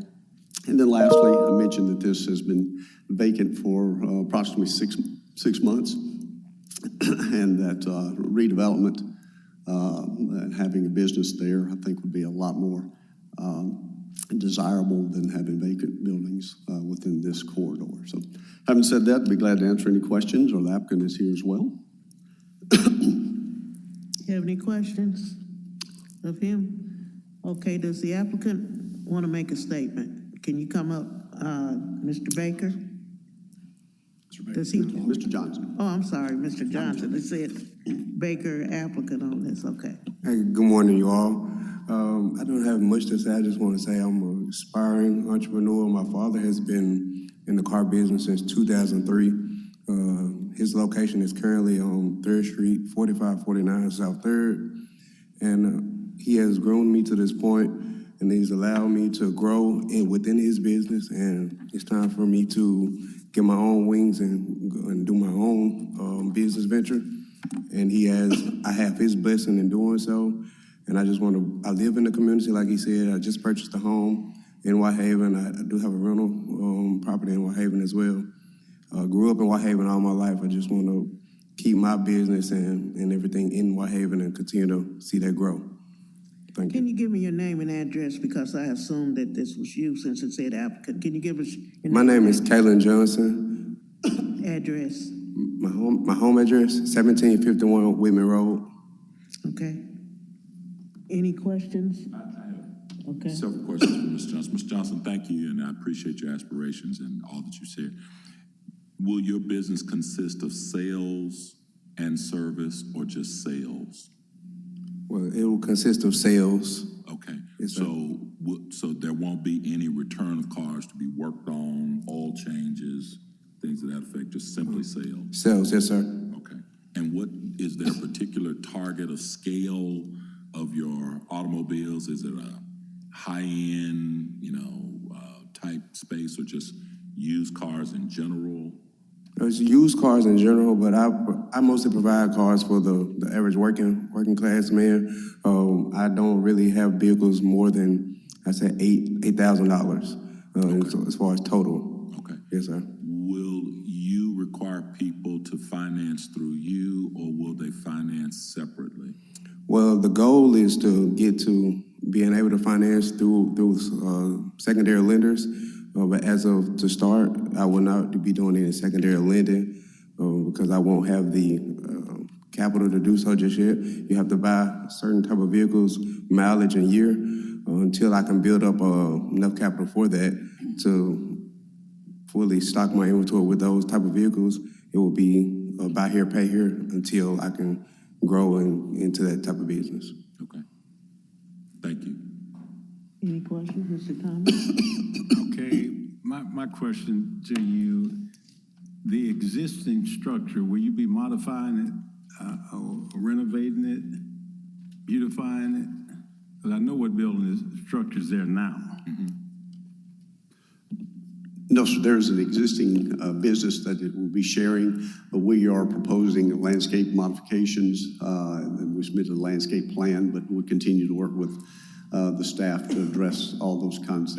And then lastly, I mentioned that this has been vacant for approximately six months, and that redevelopment and having a business there, I think, would be a lot more desirable than having vacant buildings within this corridor. So, having said that, I'd be glad to answer any questions, or the applicant is here as well. You have any questions of him? Okay, does the applicant want to make a statement? Can you come up, Mr. Baker? Does he? Mr. Johnson. Oh, I'm sorry, Mr. Johnson. It said Baker applicant on this, okay. Hey, good morning, you all. I don't have much to say. I just want to say I'm an aspiring entrepreneur. My father has been in the car business since 2003. His location is currently on 3rd Street, 4549 South 3rd. And he has grown me to this point, and he's allowed me to grow within his business. And it's time for me to get my own wings and do my own business venture. And I have his blessing in doing so. And I live in the community, like he said. I just purchased a home in Whitehaven. I do have a rental property in Whitehaven as well. Grew up in Whitehaven all my life. I just want to keep my business and everything in Whitehaven and continue to see that grow. Thank you. Can you give me your name and address, because I assumed that this was you since it said applicant. Can you give us your My name is Kalen Johnson. Address. My home address, 1751 Whitman Road. Okay. Any questions? Okay. Several questions for Ms. Johnson. Ms. Johnson, thank you, and I appreciate your aspirations and all that you said. Will your business consist of sales and service, or just sales? Well, it will consist of sales. Okay. Yes, So there won't be any return of cars to be worked on, oil changes, things of that effect, just simply sales? Sales, yes, sir. Okay. And is there a particular target of scale of your automobiles? Is it a high-end, type space, or just used cars in general? It's used cars in general, but I mostly provide cars for the average working class man. I don't really have vehicles more than, I say, $8,000 as far as total. Okay. Yes, sir. Will you require people to finance through you, or will they finance separately? Well, the goal is to get to being able to finance through secondary lenders. But to start, I will not be doing any secondary lending because I won't have the capital to do so just yet. You have to buy certain type of vehicles, mileage and year, until I can build up enough capital for that to fully stock my inventory with those type of vehicles. It will be buy here, pay here until I can grow into that type of business. Okay. Thank you. Any questions, Mr. Thomas? Okay, my question to you, the existing structure, will you be modifying it, or renovating it, beautifying it? Because I know what structure's there now. Mm-hmm. No, sir, there's an existing business that it will be sharing, but we are proposing landscape modifications, and we submitted a landscape plan, but we'll continue to work with the staff to address all those comments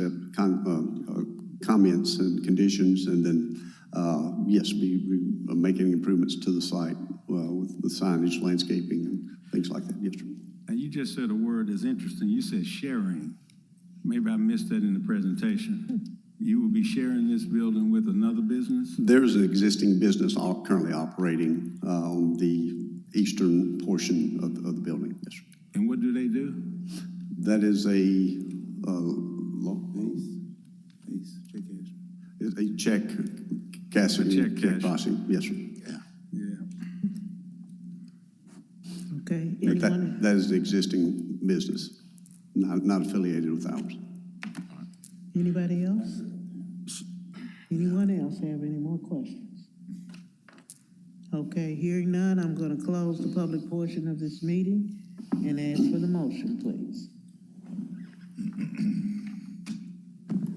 and conditions, and then, yes, be making improvements to the site with the signage, landscaping, and things like that. Yes, sir. And you just said a word that's interesting. You said sharing. Maybe I missed that in the presentation. You will be sharing this building with another business? There's an existing business currently operating on the eastern portion of the building. Yes, sir. And what do they do? That is a check cashing. Check cashing. Yes, sir. Yeah. Anyone? That is the existing business, not affiliated with ours. Anybody else? Anyone else have any more questions? Okay, hearing none, I'm going to close the public portion of this meeting and ask for the motion, please.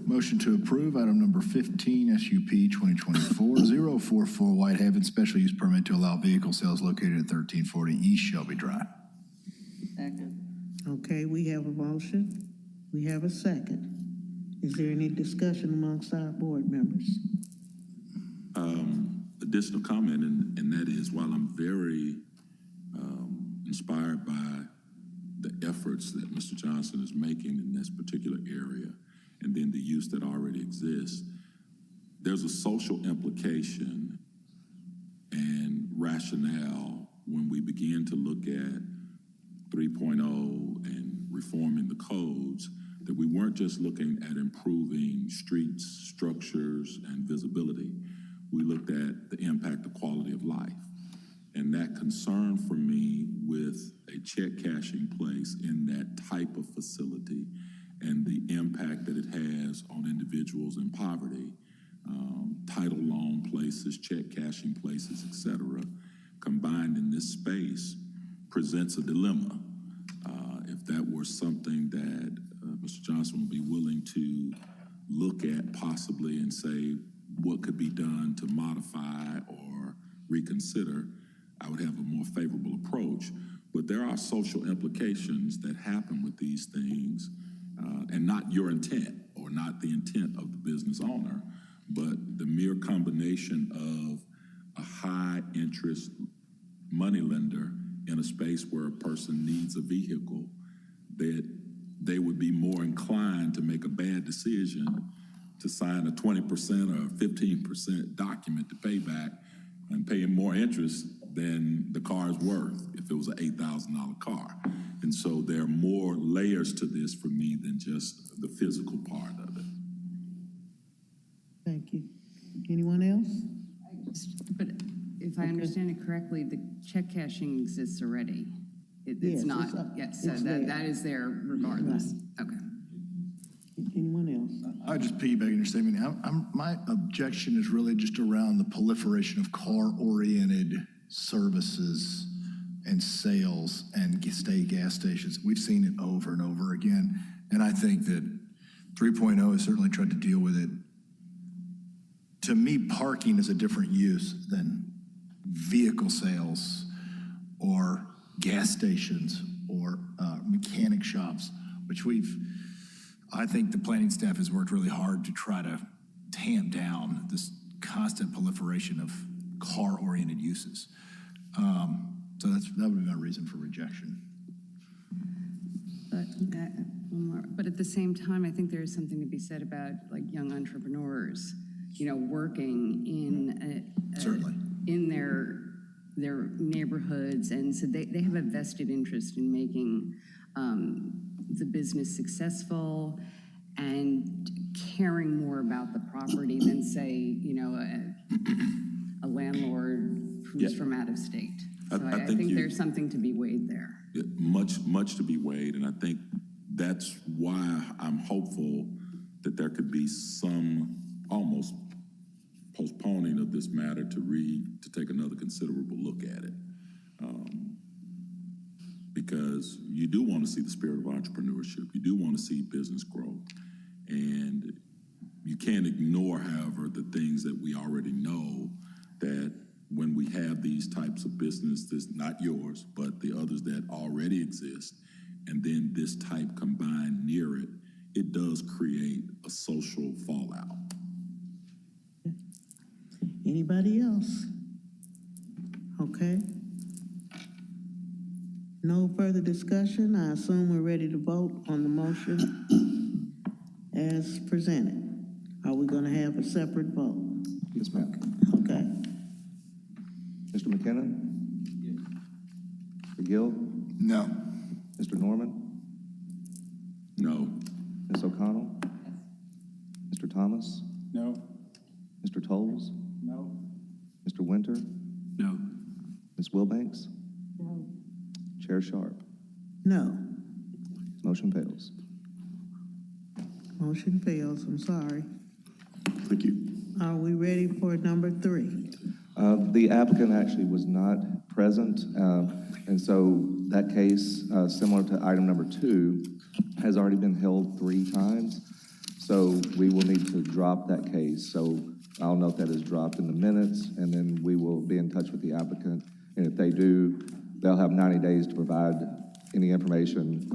Motion to approve item number 15, SUP 2024-044 Whitehaven, special use permit to allow vehicle sales located at 1340 East Shelby Drive. Okay, we have a motion. We have a second. Is there any discussion amongst our board members? Additional comment, and that is, while I'm very inspired by the efforts that Mr. Johnson is making in this particular area, and then the use that already exists, there's a social implication and rationale when we begin to look at 3.0 and reforming the codes, that we weren't just looking at improving streets, structures, and visibility. We looked at the impact of quality of life. And that concern for me with a check cashing place in that type of facility and the impact that it has on individuals in poverty, title loan places, check cashing places, et cetera, combined in this space presents a dilemma. If that were something that Mr. Johnson would be willing to look at possibly and say what could be done to modify or reconsider, I would have a more favorable approach. But there are social implications that happen with these things, and not your intent or not the intent of the business owner, but the mere combination of a high interest money lender in a space where a person needs a vehicle, that they would be more inclined to make a bad decision to sign a 20% or 15% document to pay back and paying more interest than the car is worth if it was an $8,000 car. And so there are more layers to this for me than just the physical part of it. Thank you. Anyone else? But if I understand it correctly, the check cashing exists already. It's Yes, not, it's up- yes, so it's there. that is there regardless. Okay. Anyone else? I would just piggyback on your statement. My objection is really just around the proliferation of car-oriented services and sales and state gas stations. We've seen it over and over again, and I think that 3.0 has certainly tried to deal with it. To me, parking is a different use than vehicle sales or gas stations or mechanic shops, which I think the planning staff has worked really hard to try to tamp down this constant proliferation of car-oriented uses. So that would be my reason for rejection. But at the same time, I think there is something to be said about like young entrepreneurs, working in Certainly. in their neighborhoods, and so they have a vested interest in making the business successful and caring more about the property than, say, a landlord who's from out of state. So I think there's something to be weighed there. Much to be weighed, and I think that's why I'm hopeful that there could be some almost postponing of this matter to take another considerable look at it. Because you do want to see the spirit of entrepreneurship. You do want to see business growth. And you can't ignore, however, the things that we already know, that when we have these types of businesses, not yours, but the others that already exist, and then this type combined near it, it does create a social fallout. Anybody else? Okay. No further discussion. I assume we're ready to vote on the motion as presented. Are we going to have a separate vote? Yes, ma'am. Okay. Mr. McKenna? Mr. Gill? No. Mr. Norman? No. Ms. O'Connell? Mr. Thomas? No. Mr. Tolles? No. Mr. Winter? No. Ms. Wilbanks? No. Chair Sharp. No. Motion fails. Motion fails, I'm sorry. Thank you. Are we ready for number 3? The applicant actually was not present, and so that case, similar to item number 2, has already been held 3 times. So we will need to drop that case. So I'll note that is dropped in the minutes, and then we will be in touch with the applicant. And if they do, they'll have 90 days to provide any information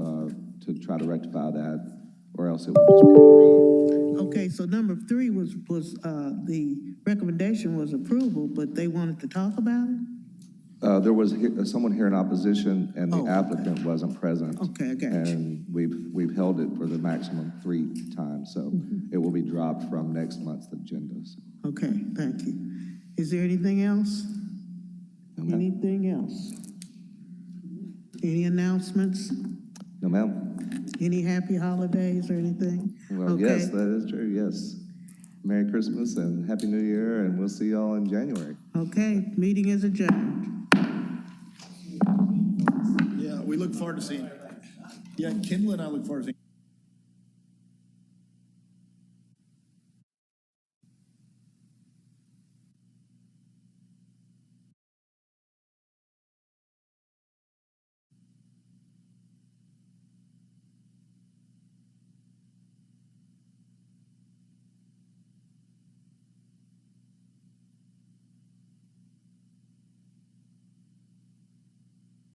to try to rectify that, or else it will just be. Okay, so number 3 was the recommendation was approval, but they wanted to talk about it? There was someone here in opposition, and the applicant wasn't present. Okay, I got you. And we've held it for the maximum 3 times, so it will be dropped from next month's agendas. Okay, thank you. Is there anything else? No, ma'am. Anything else? Any announcements? No, ma'am. Any happy holidays or anything? Well, Okay. yes, that is true, yes. Merry Christmas and Happy New Year, and we'll see y'all in January. Okay, meeting is adjourned. Yeah, we look forward to seeing. Yeah, Kendall and I look forward to seeing.